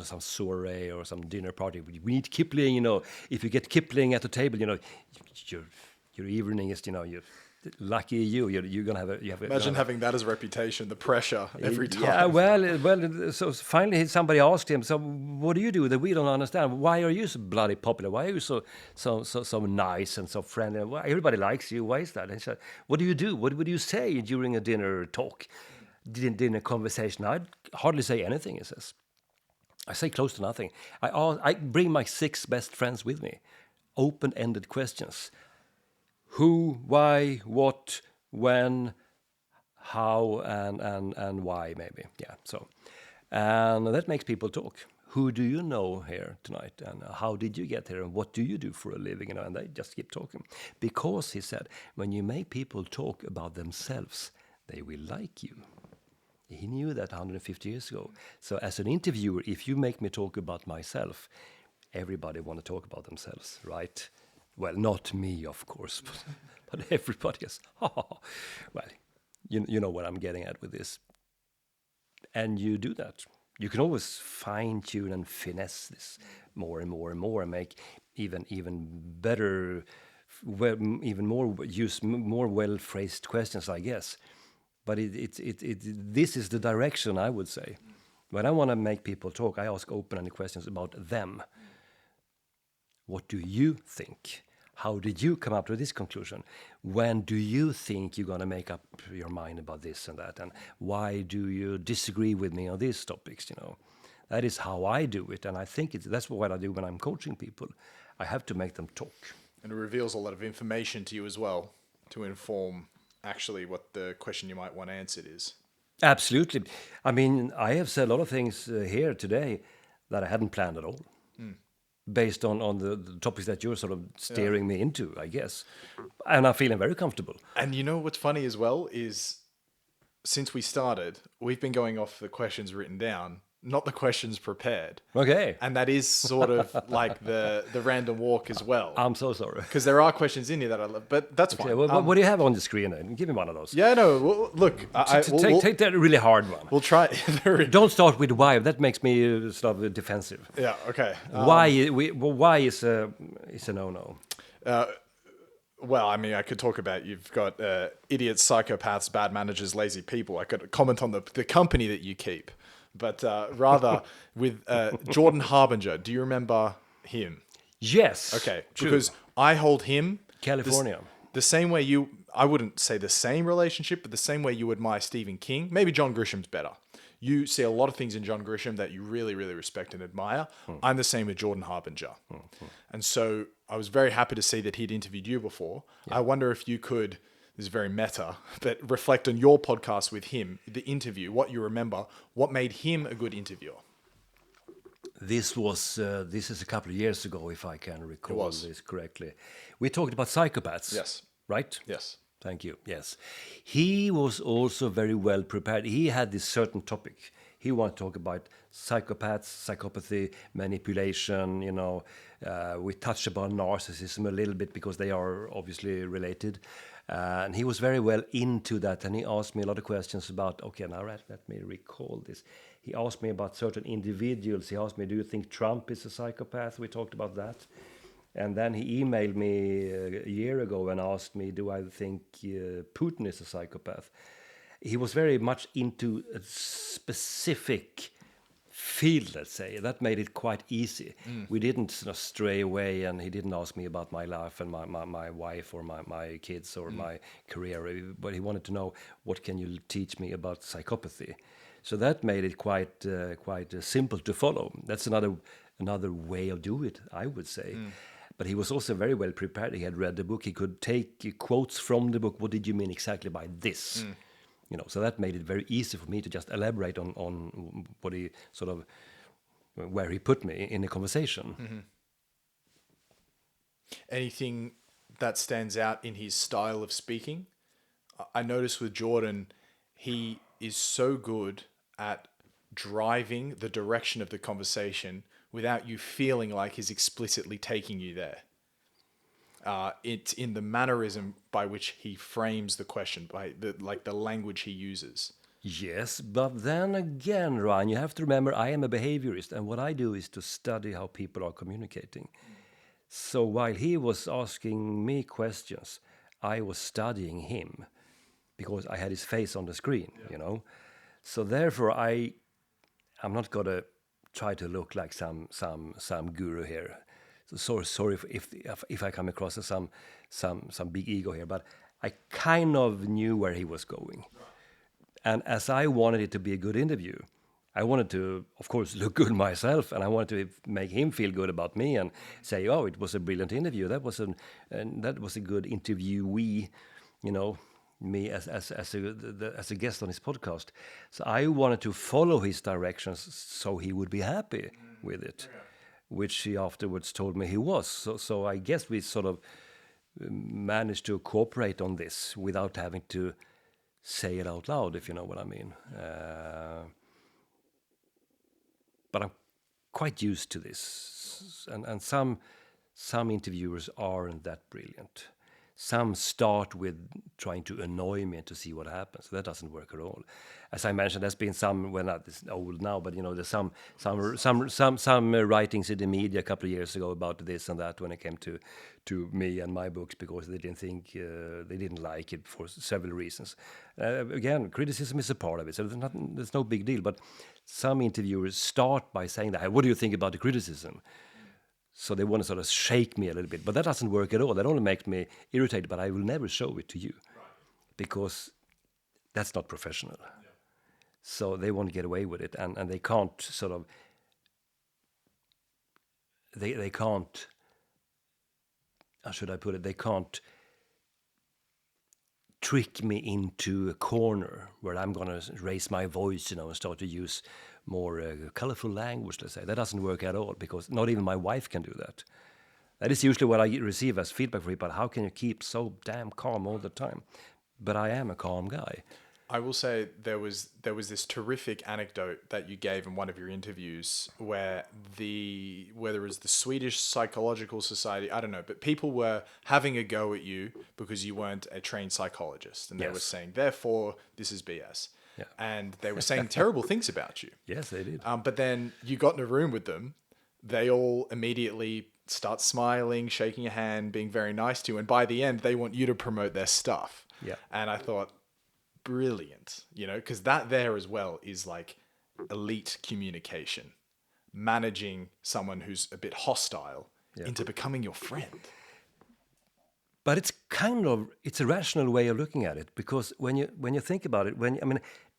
some soiree or some dinner party. We need Kipling, you know. If you get Kipling at the table, you know, your evening is, you know, you're lucky you're gonna have Imagine having that as a reputation, the pressure every time. Yeah, well. So finally, somebody asked him, "So what do you do that we don't understand? Why are you so bloody popular? Why are you so nice and so friendly? Why everybody likes you? Why is that?" And he said, "What do you do? What would you say during a dinner talk, dinner conversation?" I'd hardly say anything. He says, "I say close to nothing. I bring my 6 best friends with me. Open-ended questions." Who, why, what, when, how, and why, maybe. Yeah, so. And that makes people talk. Who do you know here tonight? And how did you get here? And what do you do for a living? You know, and they just keep talking. Because, he said, when you make people talk about themselves, they will like you. He knew that 150 years ago. So as an interviewer, if you make me talk about myself, everybody want to talk about themselves, right? Well, not me, of course, but everybody is. Well, you know what I'm getting at with this. And you do that. You can always fine-tune and finesse this more and more and more, and make even better, even more, use more well-phrased questions, I guess. But this is the direction, I would say. When I want to make people talk, I ask open-ended questions about them. What do you think? How did you come up to this conclusion? When do you think you're going to make up your mind about this and that? And why do you disagree with me on these topics, you know? That is how I do it. And I think that's what I do when I'm coaching people. I have to make them talk. And it reveals a lot of information to you as well, to inform actually what the question you might want answered is. Absolutely. I mean, I have said a lot of things here today that I hadn't planned at all. Based on the topics that you're sort of steering me into, I guess. And I'm feeling very comfortable. And you know what's funny as well is, since we started, we've been going off the questions written down, not the questions prepared. Okay. And that is sort of like the random walk as well. I'm so sorry. Because there are questions in here that I love, but that's fine. Well, what do you have on the screen then? Give me one of those. Yeah, no, look. Take that really hard one. We'll try. Don't start with why. That makes me sort of defensive. Yeah, okay. Why is a no-no? Well, I mean, I could talk about, you've got idiots, psychopaths, bad managers, lazy people. I could comment on the company that you keep. but rather with Jordan Harbinger. Do you remember him? Yes. Okay, true. because I hold him California. the same way you. I wouldn't say the same relationship, but the same way you admire Stephen King. Maybe John Grisham's better. You see a lot of things in John Grisham that you really, really respect and admire. I'm the same with Jordan Harbinger. And so I was very happy to see that he'd interviewed you before. I wonder if you could, this is very meta, but reflect on your podcast with him, the interview, what you remember, what made him a good interviewer. This is a couple of years ago, if I can recall was. this correctly. We talked about psychopaths. Yes. Right? Yes. Thank you. Yes. He was also very well prepared. He had this certain topic. He wanted to talk about psychopaths, psychopathy, manipulation, we touched upon narcissism a little bit because they are obviously related. And he was very well into that. And he asked me a lot of questions about, okay, now let me recall this. He asked me about certain individuals. He asked me, do you think Trump is a psychopath? We talked about that. And then he emailed me a year ago and asked me, do I think Putin is a psychopath? He was very much into a specific field, let's say. That made it quite easy. We didn't stray away, and he didn't ask me about my life and my wife or my kids or my career. But he wanted to know, what can you teach me about psychopathy? So that made it quite simple to follow. That's another way of doing it, I would say. But he was also very well prepared. He had read the book. He could take quotes from the book. What did you mean exactly by this? So that made it very easy for me to just elaborate on what he where he put me in the conversation. Anything that stands out in his style of speaking? I noticed with Jordan, he is so good at driving the direction of the conversation without you feeling like he's explicitly taking you there. It's in the mannerism by which he frames the question, by the language he uses. Yes, but then again, Ryan, you have to remember I am a behaviorist, and what I do is to study how people are communicating. So while he was asking me questions, I was studying him because I had his face on the screen, So therefore, I'm not gonna try to look like some guru here. So sorry if I come across as some big ego here, but I kind of knew where he was going. And as I wanted it to be a good interview, I wanted to, of course, look good myself, and I wanted to make him feel good about me and say, "Oh, it was a brilliant interview. That was a good interviewee," me as a guest on his podcast. So I wanted to follow his directions so he would be happy with it, which he afterwards told me he was. So I guess we sort of managed to cooperate on this without having to say it out loud, if you know what I mean. But I'm quite used to this, and some interviewers aren't that brilliant. Some start with trying to annoy me and to see what happens. That doesn't work at all. As I mentioned, there's been some, well, not this old now, but there's some writings in the media a couple of years ago about this and that when it came to me and my books, because they didn't like it for several reasons. Again, criticism is a part of it, so there's no big deal. But some interviewers start by saying that, "Hey, what do you think about the criticism?" So they want to sort of shake me a little bit. But that doesn't work at all. That only makes me irritated, but I will never show it to you. Because that's not professional. Yeah. So they want to get away with it. And they can't sort of... They can't... How should I put it? They can't trick me into a corner where I'm going to raise my voice, and start to use more colorful language, let's say. That doesn't work at all, because not even my wife can do that. That is usually what I receive as feedback from people. How can you keep so damn calm all the time? But I am a calm guy. I will say there was this terrific anecdote that you gave in one of your interviews where whether it was the Swedish Psychological Society, I don't know, but people were having a go at you because you weren't a trained psychologist, and they were saying, therefore, this is BS. Yeah. And they were saying terrible things about you. Yes, they did. But then you got in a room with them. They all immediately start smiling, shaking your hand, being very nice to you. And by the end, they want you to promote their stuff. Yeah. And I thought, brilliant, because that there as well is like, elite communication, managing someone who's a bit hostile into becoming your friend. But it's a rational way of looking at it, because when you think about it,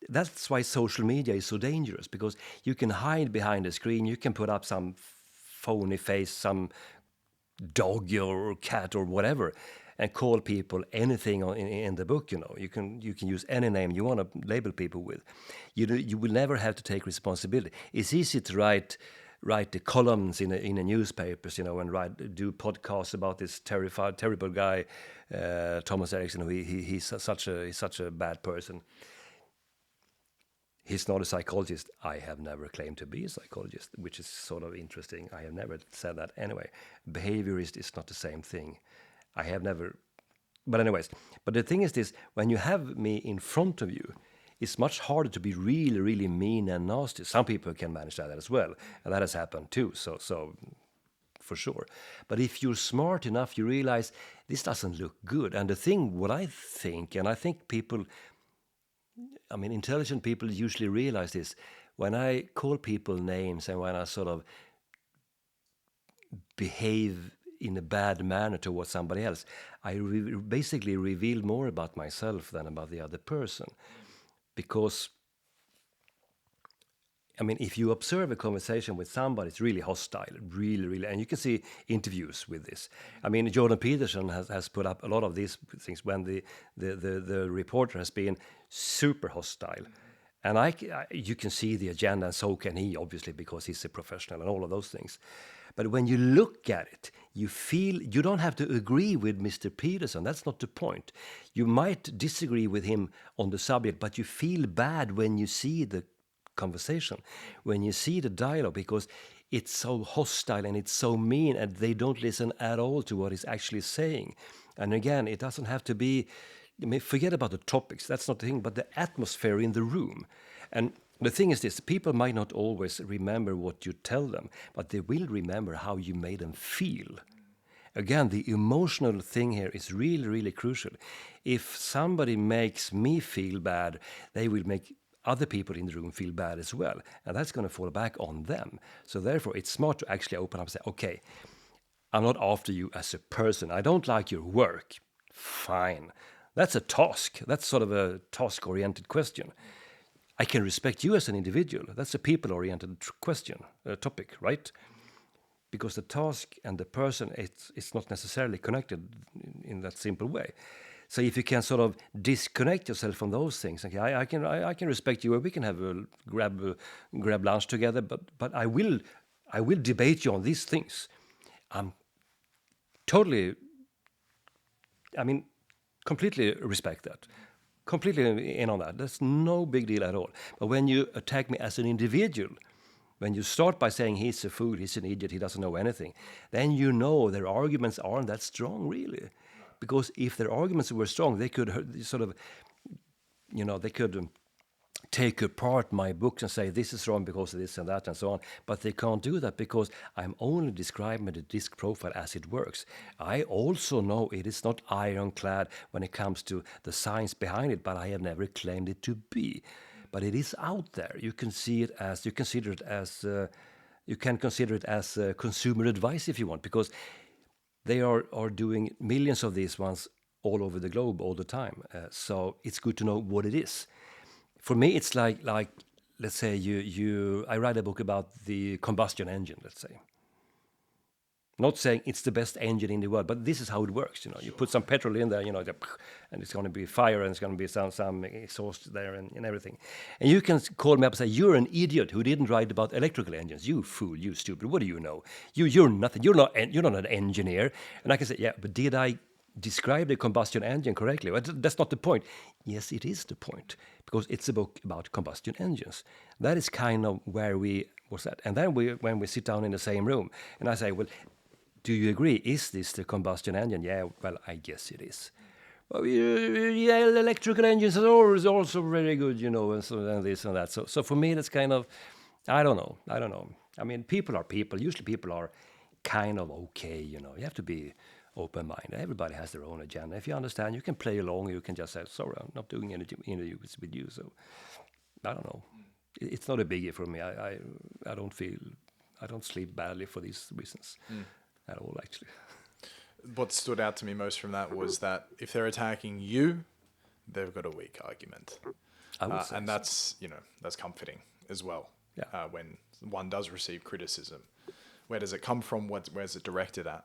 that's why social media is so dangerous, because you can hide behind a screen, you can put up some phony face, some dog or cat or whatever, and call people anything in the book. You can use any name you want to label people with. You will never have to take responsibility. It's easy to write the columns in a newspapers, and do podcasts about this terrible guy, Thomas Erikson. He's such a bad person. He's not a psychologist. I have never claimed to be a psychologist, which is sort of interesting. I have never said that. Anyway, behaviorist is not the same thing. I have never. But anyways, but the thing is this: when you have me in front of you, it's much harder to be really, really mean and nasty. Some people can manage that as well, and that has happened too. So for sure. But if you're smart enough, you realize this doesn't look good. And the thing, what I think, and I think people, intelligent people usually realize this. When I call people names and when I sort of behave in a bad manner towards somebody else, I basically reveal more about myself than about the other person. Because, if you observe a conversation with somebody, it's really hostile, really, really, and you can see interviews with this. Jordan Peterson has put up a lot of these things when the reporter has been super hostile. And you can see the agenda, and so can he, obviously, because he's a professional and all of those things. But when you look at it, you feel you don't have to agree with Mr. Peterson. That's not the point. You might disagree with him on the subject, but you feel bad when you see the conversation, when you see the dialogue, because it's so hostile and it's so mean, and they don't listen at all to what he's actually saying. And again, it doesn't have to be, forget about the topics, that's not the thing, but the atmosphere in the room. And the thing is this: people might not always remember what you tell them, but they will remember how you made them feel. Again, the emotional thing here is really, really crucial. If somebody makes me feel bad, they will make other people in the room feel bad as well, and that's going to fall back on them. So therefore, it's smart to actually open up and say, okay, I'm not after you as a person. I don't like your work. Fine. That's a task. That's sort of a task-oriented question. I can respect you as an individual. That's a people-oriented topic, right? Because the task and the person, it's not necessarily connected in that simple way. So if you can sort of disconnect yourself from those things, okay, I can respect you, or we can have a grab lunch together, but I will debate you on these things. I'm totally, completely respect that. Completely in on that. That's no big deal at all. But when you attack me as an individual, when you start by saying he's a fool, he's an idiot, he doesn't know anything, then you know their arguments aren't that strong, really. Because if their arguments were strong, they could sort of, they could take apart my books and say this is wrong because of this and that and so on. But they can't do that because I'm only describing the disk profile as it works. I also know it is not ironclad when it comes to the science behind it, but I have never claimed it to be. But it is out there. You can see it as, you can consider it as consumer advice if you want, because they are doing millions of these ones all over the globe all the time. So it's good to know what it is. For me, it's like let's say I write a book about the combustion engine, let's say. Not saying it's the best engine in the world, but this is how it works. You put some petrol in there, and it's going to be fire, and it's going to be some exhaust there and everything. And you can call me up and say, "You're an idiot who didn't write about electrical engines. You fool, you stupid. What do you know? You're nothing. You're not an engineer." And I can say, "Yeah, but did I describe the combustion engine correctly?" Well, that's not the point. Yes, it is the point, because it's a book about combustion engines. That is kind of where was that. And then when we sit down in the same room, and I say, "Well, do you agree? Is this the combustion engine?" "Yeah, well, I guess it is." "Well, yeah, electrical engines are also very good, and so and this and that." So for me, that's kind of, I don't know. People are people. Usually people are kind of okay, You have to be open-minded. Everybody has their own agenda. If you understand, you can play along. You can just say, "Sorry, I'm not doing any interviews with you." So I don't know. it's not a biggie for me. I don't feel, I don't sleep badly for these reasons at all, actually. What stood out to me most from that was that if they're attacking you, they've got a weak argument. I would say And so. that's, that's comforting as well. Yeah. When one does receive criticism. Where does it come from? Where's it directed at?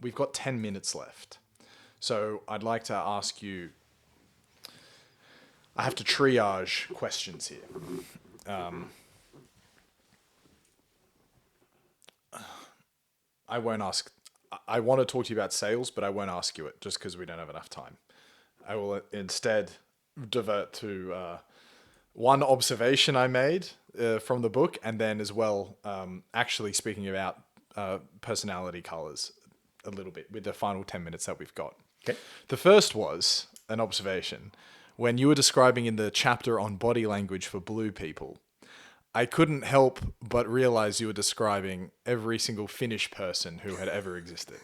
We've got 10 minutes left. So I'd like to ask you, I have to triage questions here. I won't ask, I want to talk to you about sales, but I won't ask you it just because we don't have enough time. I will instead divert to one observation I made from the book, and then as well, actually speaking about personality colors a little bit with the final 10 minutes that we've got. Okay. The first was an observation. When you were describing in the chapter on body language for blue people, I couldn't help but realize you were describing every single Finnish person who had ever existed.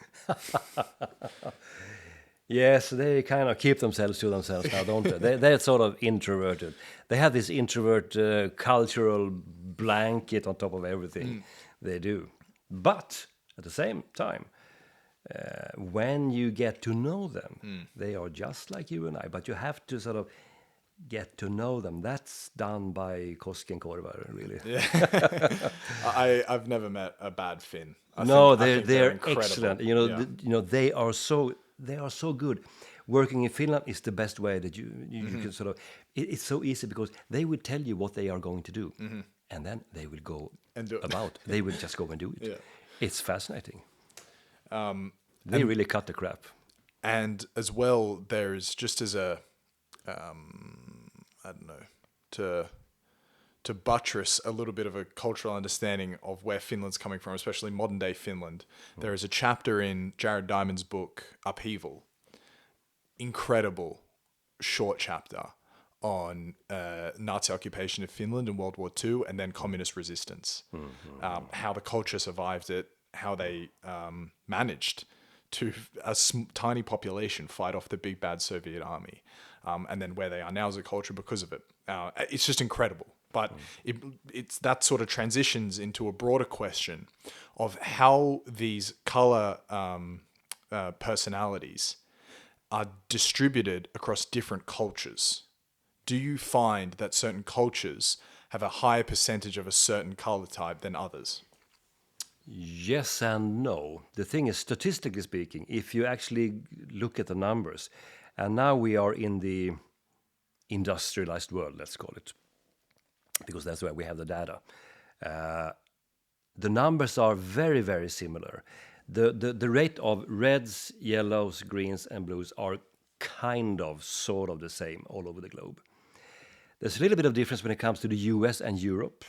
Yes, they kind of keep themselves to themselves now, don't they? They're sort of introverted. They have this introvert cultural blanket on top of everything they do. But at the same time, when you get to know them, they are just like you and I. But you have to sort of get to know them. That's done by Koskenkorva, really. Yeah. I've never met a bad Finn. I think they're incredible. excellent. Yeah. They are so good. Working in Finland is the best way that you can sort of. It's so easy because they will tell you what they are going to do, and then they will go And do it. about. They will just go and do it. Yeah. It's fascinating. They really cut the crap. And as well, there's just as a, I don't know, to buttress a little bit of a cultural understanding of where Finland's coming from, especially modern day Finland. There is a chapter in Jared Diamond's book, Upheaval. Incredible short chapter on Nazi occupation of Finland in World War II and then communist resistance. How the culture survived it, how they managed to a tiny population fight off the big bad Soviet army, and then where they are now as a culture because of it. It's just incredible. But it's that sort of transitions into a broader question of how these color personalities are distributed across different cultures. Do you find that certain cultures have a higher percentage of a certain color type than others? Yes and no. The thing is, statistically speaking, if you actually look at the numbers, and now we are in the industrialized world, let's call it, because that's where we have the data. The numbers are very, very similar. The rate of reds, yellows, greens, and blues are kind of, sort of the same all over the globe. There's a little bit of difference when it comes to the US and Europe.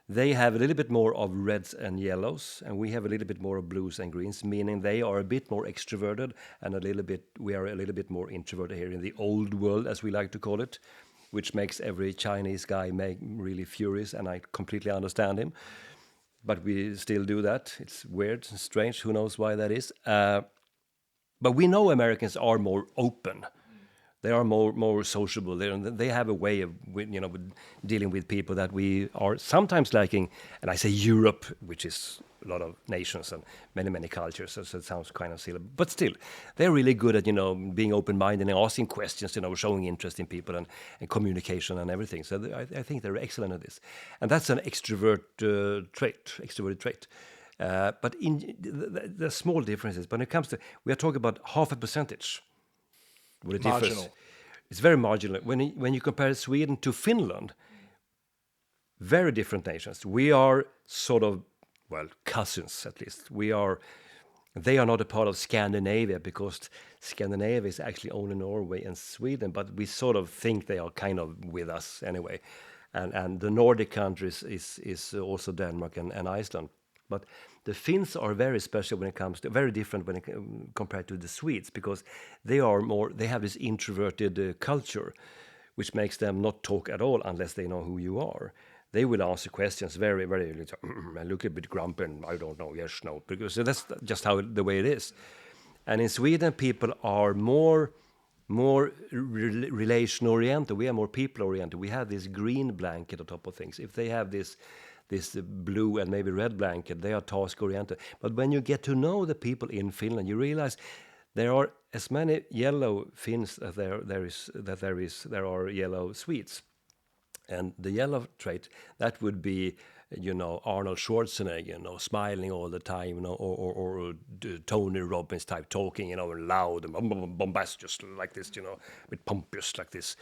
They have a little bit more of reds and yellows, and we have a little bit more of blues and greens, meaning they are a bit more extroverted, and we are a little bit more introverted here in the old world, as we like to call it, which makes every Chinese guy really furious, and I completely understand him. But we still do that. It's weird and strange. Who knows why that is? But we know Americans are more open. They are more sociable. They have a way of with dealing with people that we are sometimes lacking. And I say Europe, which is a lot of nations and many cultures. So it sounds kind of silly, but still, they're really good at being open-minded and asking questions. Showing interest in people and communication and everything. So I think they're excellent at this, and that's an extroverted trait. But in the small differences. But when it comes to, we are talking about half a percentage. What it differs. Marginal. It's very marginal. When you compare Sweden to Finland, very different nations. We are sort of, cousins at least. They are not a part of Scandinavia because Scandinavia is actually only Norway and Sweden, but we sort of think they are kind of with us anyway. And the Nordic countries is also Denmark and Iceland. But the Finns are very special when it comes to, very different compared to the Swedes, because they have this introverted culture, which makes them not talk at all unless they know who you are. They will answer questions very, very, I look a bit grumpy and I don't know, yes, no, because that's just the way it is. And in Sweden, people are more more relation oriented. We are more people oriented. We have this green blanket on top of things. If they have this blue and maybe red blanket, they are task oriented. But when you get to know the people in Finland, you realize there are as many yellow Finns as there are yellow Swedes. And the yellow trait, that would be, Arnold Schwarzenegger, smiling all the time, or Tony Robbins type talking, loud and bombastic like this, with pompous like this.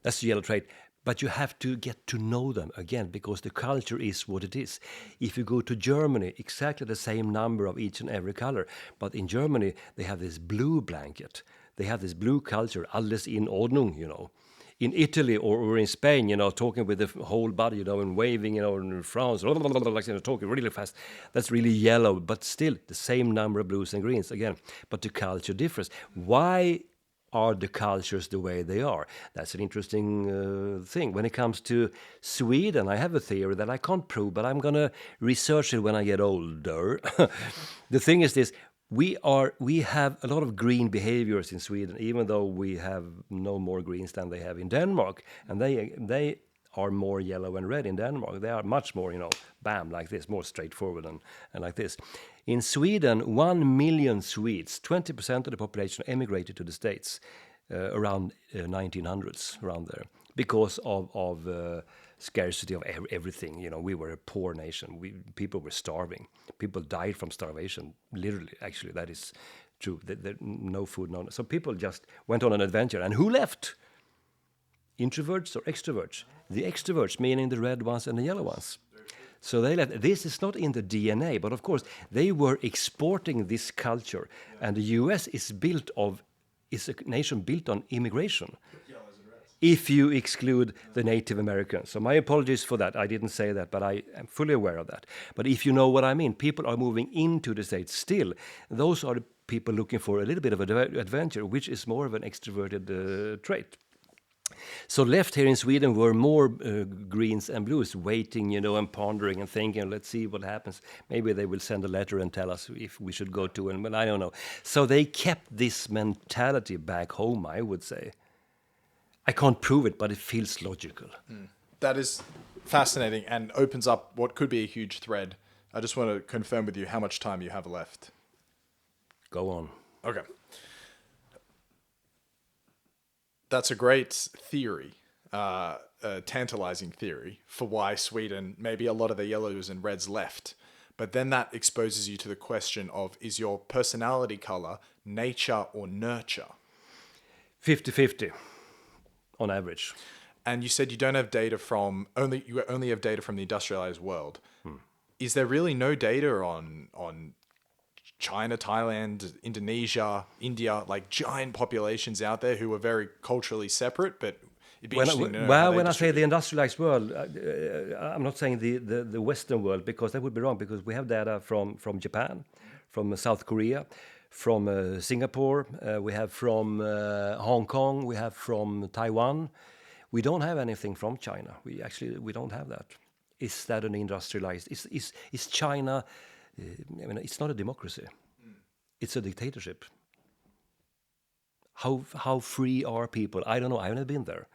That's the yellow trait. But you have to get to know them again, because the culture is what it is. If you go to Germany, exactly the same number of each and every color. But in Germany, they have this blue blanket. They have this blue culture, alles in Ordnung, In Italy or in Spain, talking with the whole body, and waving, in France, like, talking really fast. That's really yellow, but still the same number of blues and greens again. But the culture differs. Why are the cultures the way they are? That's an interesting thing. When it comes to Sweden, I have a theory that I can't prove, but I'm going to research it when I get older. The thing is this. We have a lot of green behaviors in Sweden, even though we have no more greens than they have in Denmark, and they are more yellow and red in Denmark. They are much more, bam, like this, more straightforward and like this. In Sweden, 1 million Swedes, 20% of the population, emigrated to the States around 1900s, around there, because of scarcity of everything. We were a poor nation. People were starving. People died from starvation. Literally, actually, that is true. No food, no. So people just went on an adventure. And who left? Introverts or extroverts? The extroverts, meaning the red ones and the yellow ones. So they left. This is not in the DNA, but of course they were exporting this culture. And the U.S. is a nation built on immigration. If you exclude the Native Americans. So my apologies for that. I didn't say that, but I am fully aware of that. But if you know what I mean, people are moving into the States still. Those are the people looking for a little bit of an adventure, which is more of an extroverted trait. So left here in Sweden were more greens and blues, waiting, and pondering and thinking, let's see what happens. Maybe they will send a letter and tell us if we should go to, and well, I don't know. So they kept this mentality back home, I would say. I can't prove it, but it feels logical. That is fascinating and opens up what could be a huge thread. I just want to confirm with you how much time you have left. Go on. Okay. That's a great theory, a tantalizing theory for why Sweden, maybe a lot of the yellows and reds left. But then that exposes you to the question of, is your personality color nature or nurture? 50-50. On average. And you said you don't have data you only have data from the industrialized world. Is there really no data on China, Thailand, Indonesia, India, like giant populations out there who are very culturally separate, but it'd be interesting to know. Well, when I say the industrialized world, I'm not saying the Western world, because that would be wrong, because we have data from Japan, from South Korea, from Singapore, we have from Hong Kong, we have from Taiwan. We don't have anything from China. We don't have that. Is that an industrialized? Is China? It's not a democracy. It's a dictatorship. How free are people? I don't know. I've never been there.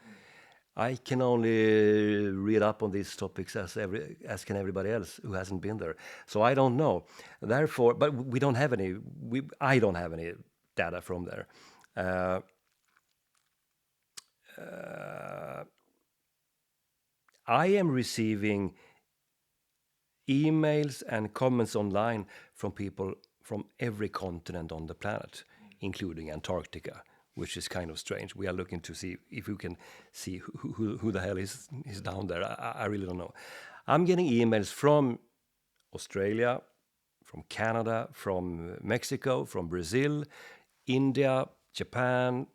I can only read up on these topics as can everybody else who hasn't been there. So I don't know. Therefore, but we don't have any. I don't have any data from there. I am receiving emails and comments online from people from every continent on the planet, including Antarctica, which is kind of strange. We are looking to see if we can see who the hell is down there. I really don't know. I'm getting emails from Australia, from Canada, from Mexico, from Brazil, India, Japan,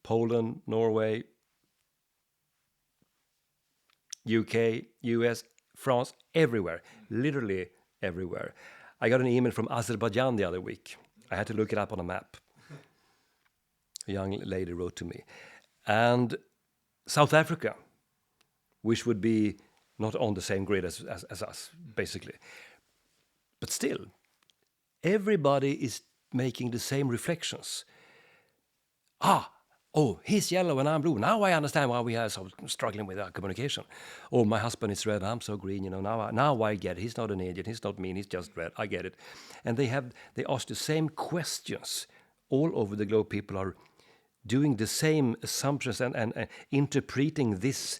Poland, Norway, UK, US, France, everywhere, literally everywhere. I got an email from Azerbaijan the other week. I had to look it up on a map. A young lady wrote to me. And South Africa, which would be not on the same grid as us, basically. But still, everybody is making the same reflections. Oh, he's yellow and I'm blue. Now I understand why we are so struggling with our communication. Oh, my husband is red, I'm so green. Now I get it. He's not an idiot. He's not mean. He's just red. I get it. And they ask the same questions all over the globe. People are doing the same assumptions and interpreting this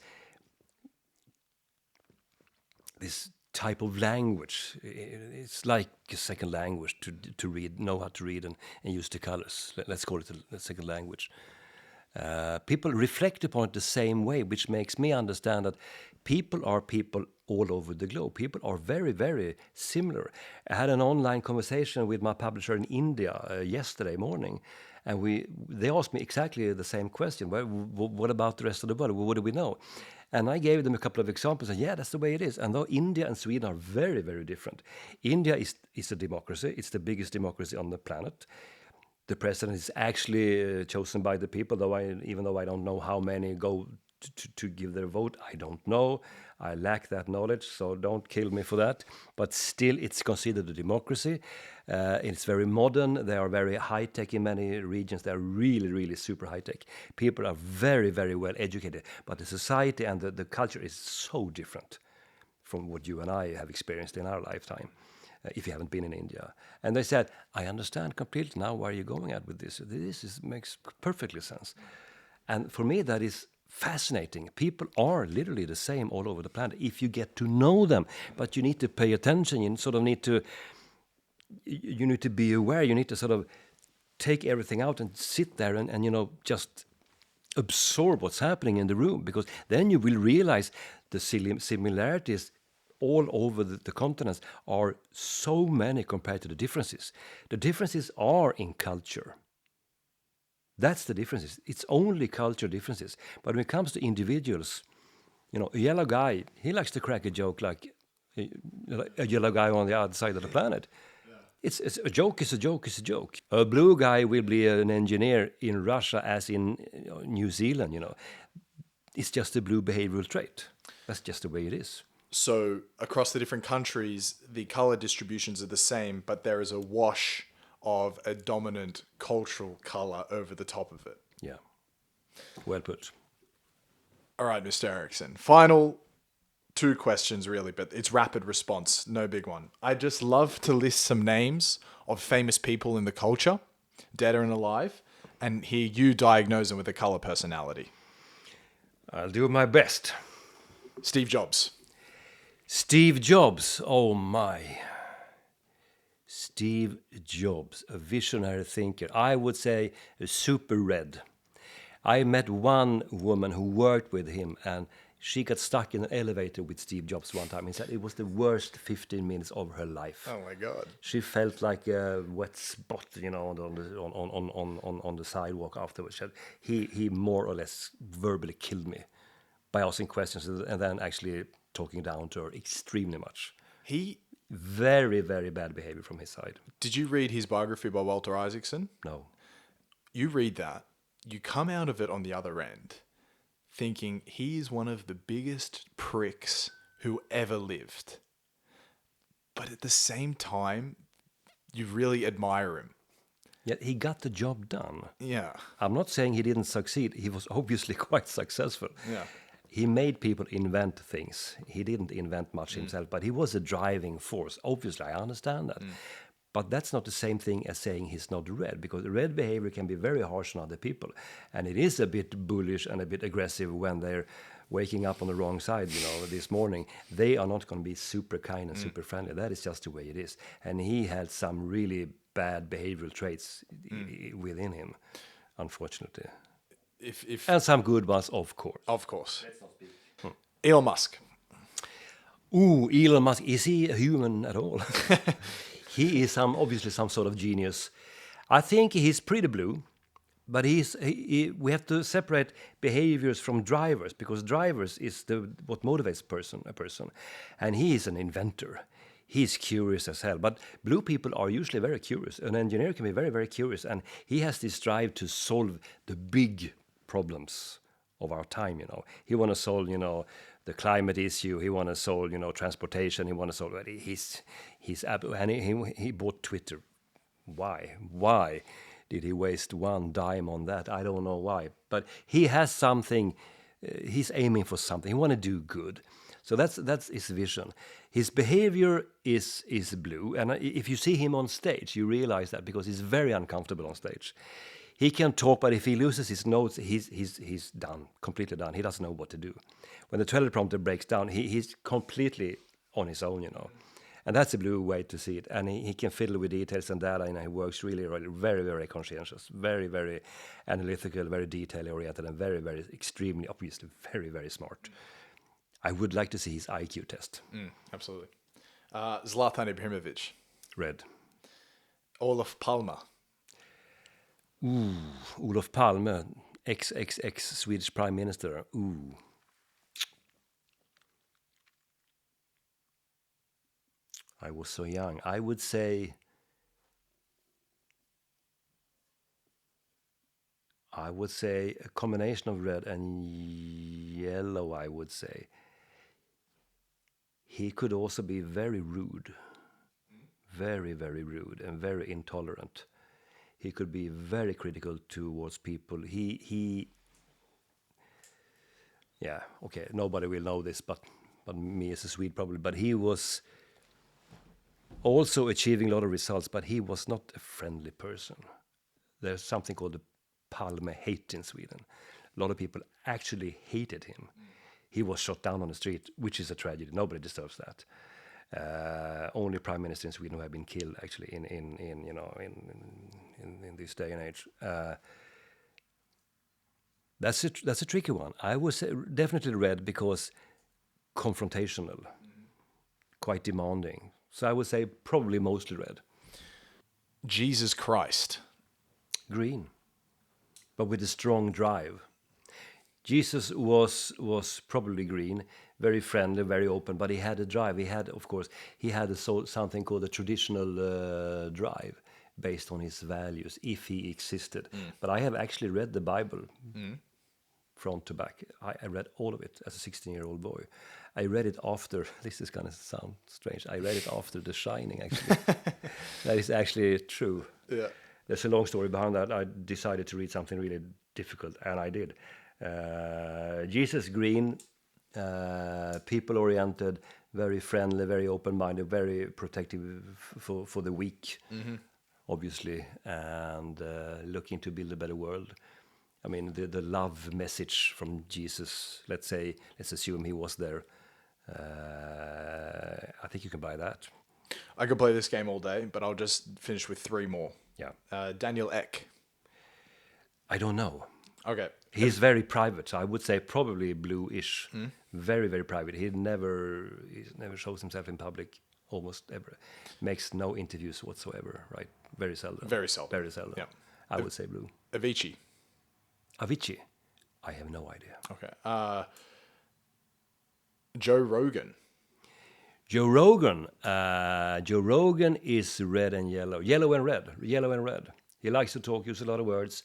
type of language. It's like a second language to read, know how to read and use the colors. Let's call it a second language. People reflect upon it the same way, which makes me understand that people are people all over the globe. People are very, very similar. I had an online conversation with my publisher in India yesterday morning, and they asked me exactly the same question. What about the rest of the world? What do we know? And I gave them a couple of examples, and yeah, that's the way it is. And though India and Sweden are very, very different. India is a democracy. It's the biggest democracy on the planet. The president is actually chosen by the people, even though I don't know how many go to give their vote. I don't know. I lack that knowledge, so don't kill me for that. But still, it's considered a democracy. It's very modern. They are very high-tech in many regions. They're really, really super high-tech. People are very, very well educated. But the society and the culture is so different from what you and I have experienced in our lifetime. If you haven't been in India. And they said, I understand completely now where you're going at with this. Makes perfectly sense. And for me, that is fascinating. People are literally the same all over the planet if you get to know them. But you need to pay attention. You sort of need to be aware. You need to sort of take everything out and sit there and just absorb what's happening in the room, because then you will realize the similarities all over the continents are so many compared to the differences. The differences are in culture. That's the differences. It's only culture differences. But when it comes to individuals, a yellow guy, he likes to crack a joke like a yellow guy on the other side of the planet. Yeah. It's a joke is a joke is a joke. A blue guy will be an engineer in Russia as in New Zealand, It's just a blue behavioral trait. That's just the way it is. So across the different countries, the color distributions are the same, but there is a wash of a dominant cultural color over the top of it. Yeah. Well put. All right, Mr. Erikson. Final 2 questions, really, but it's rapid response. No big one. I'd just love to list some names of famous people in the culture, dead and alive, and hear you diagnose them with a color personality. I'll do my best. Steve Jobs. Steve Jobs, oh my. Steve Jobs, a visionary thinker. I would say a super red. I met one woman who worked with him, and she got stuck in an elevator with Steve Jobs one time. He said it was the worst 15 minutes of her life. Oh my God. She felt like a wet spot, on the sidewalk afterwards. He more or less verbally killed me by asking questions and then actually talking down to her extremely much. Very, very bad behavior from his side. Did you read his biography by Walter Isaacson? No. You read that, you come out of it on the other end thinking he is one of the biggest pricks who ever lived. But at the same time, you really admire him. Yet he got the job done. Yeah. I'm not saying he didn't succeed. He was obviously quite successful. Yeah. He made people invent things. He didn't invent much himself, but he was a driving force. Obviously, I understand that. But that's not the same thing as saying he's not red, because red behavior can be very harsh on other people. And it is a bit bullish and a bit aggressive when they're waking up on the wrong side, this morning. They are not going to be super kind and super friendly. That is just the way it is. And he had some really bad behavioral traits within him, unfortunately. And some good ones, of course. Of course. Let's not speak. Elon Musk. Ooh, Elon Musk. Is he a human at all? He is obviously some sort of genius. I think he's pretty blue, but we have to separate behaviors from drivers, because drivers is what motivates a person. And he is an inventor. He's curious as hell. But blue people are usually very curious. An engineer can be very, very curious. And he has this drive to solve the big problems of our time, He want to solve, the climate issue. He want to solve, transportation. He want to solve and he bought Twitter. Why? did he waste one dime on that? I don't know why. But he has something, he's aiming for something. He want to do good. So that's his vision. His behavior is blue. And if you see him on stage, you realize that because he's very uncomfortable on stage. He can talk, but if he loses his notes, he's done, completely done. He doesn't know what to do. When the teleprompter breaks down, he's completely on his own, And that's a blue way to see it. And he can fiddle with details and data, and he works really, really very, very conscientious, very, very analytical, very detail-oriented, and very, very extremely, obviously, very, very smart. I would like to see his IQ test. Absolutely. Zlatan Ibrahimovic. Red. Olof Palme. Ooh, Olof Palme, ex Swedish Prime Minister. Ooh. I was so young. I would say a combination of red and yellow, I would say. He could also be very rude. Very, very rude and very intolerant. He could be very critical towards people. Yeah, okay, nobody will know this, but me as a Swede probably. But he was also achieving a lot of results, but he was not a friendly person. There's something called the Palme hate in Sweden. A lot of people actually hated him. He was shot down on the street, which is a tragedy. Nobody deserves that. Only prime minister in Sweden who have been killed actually in this day and age. That's a tricky one. I would say definitely red because confrontational, quite demanding. So I would say probably mostly red. Jesus Christ. Green, but with a strong drive. Jesus was probably green, very friendly, very open, but he had a drive. He had something called a traditional drive based on his values, if he existed. But I have actually read the Bible front to back. I read all of it as a 16-year-old boy. I read it after, this is going to sound strange, I read it after The Shining, actually. That is actually true. Yeah. There's a long story behind that. I decided to read something really difficult, and I did. Jesus green, people-oriented, very friendly, very open-minded, very protective for the weak, obviously, and looking to build a better world. I mean, the love message from Jesus, let's assume he was there. I think you can buy that. I could play this game all day, but I'll just finish with 3 more. Yeah. Daniel Ek. I don't know. Okay. He's very private, so I would say probably blue-ish. Very, very private. He never shows himself in public, almost ever. Makes no interviews whatsoever, right? Very seldom. Very seldom. Very seldom. Yeah. I would say blue. Avicii. Avicii? I have no idea. Okay. Joe Rogan. Joe Rogan. Joe Rogan is red and yellow. Yellow and red. Yellow and red. He likes to talk, use a lot of words.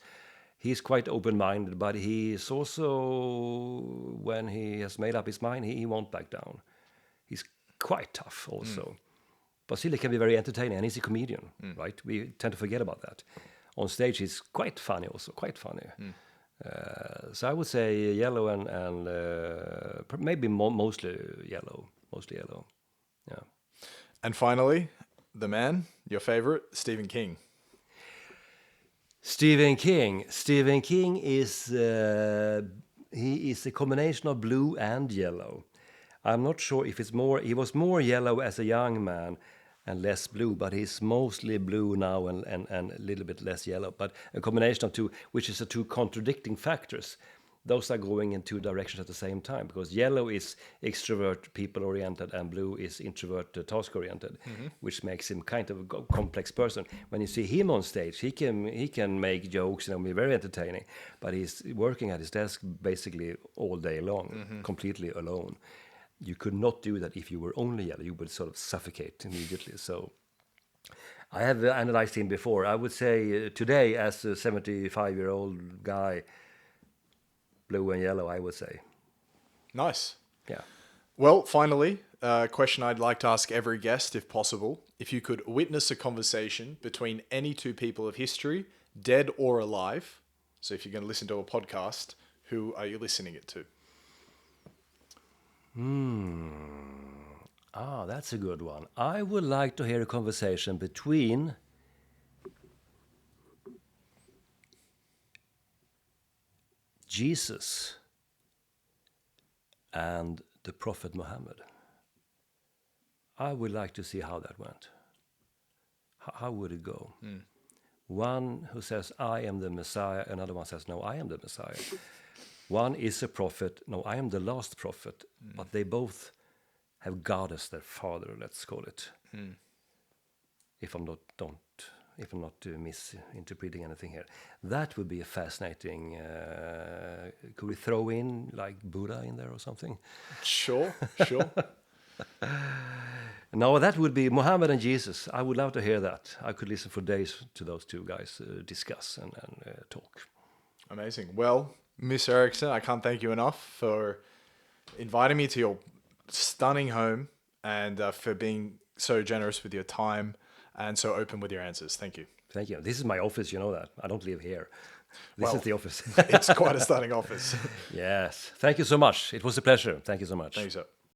He's quite open-minded, but he is also, when he has made up his mind, he won't back down. He's quite tough also. But still, he can be very entertaining, and he's a comedian, right? We tend to forget about that. On stage, he's quite funny also, quite funny. So I would say yellow and maybe mostly yellow. Mostly yellow, yeah. And finally, the man, your favorite, Stephen King. Stephen King. Stephen King is he is a combination of blue and yellow. I'm not sure if it's more. He was more yellow as a young man and less blue, but he's mostly blue now and a little bit less yellow. But a combination of two, which is the two contradicting factors. Those are going in two directions at the same time, because yellow is extrovert, people-oriented, and blue is introvert, task-oriented, which makes him kind of a complex person. When you see him on stage, he can make jokes and be very entertaining, but he's working at his desk basically all day long, completely alone. You could not do that if you were only yellow. You would sort of suffocate immediately. So I have analyzed him before. I would say today, as a 75-year-old guy, blue and yellow, I would say. Nice. Yeah. Well, finally, a question I'd like to ask every guest, if possible. If you could witness a conversation between any 2 people of history, dead or alive. So if you're going to listen to a podcast, who are you listening it to? That's a good one. I would like to hear a conversation between Jesus and the Prophet Muhammad. I would like to see how that went. How would it go? One who says, I am the Messiah, another one says, no, I am the Messiah. One is a prophet, no, I am the last prophet, but they both have God as their father, let's call it. If I'm not misinterpreting anything here. That would be a fascinating, could we throw in like Buddha in there or something? Sure. No, that would be Muhammad and Jesus. I would love to hear that. I could listen for days to those two guys discuss and talk. Amazing. Well, Miss Erikson, I can't thank you enough for inviting me to your stunning home and for being so generous with your time and so open with your answers. Thank you. Thank you. This is my office, you know that. I don't live here. This is the office. It's quite a stunning office. Yes. Thank you so much. It was a pleasure. Thank you so much. Thank you, sir.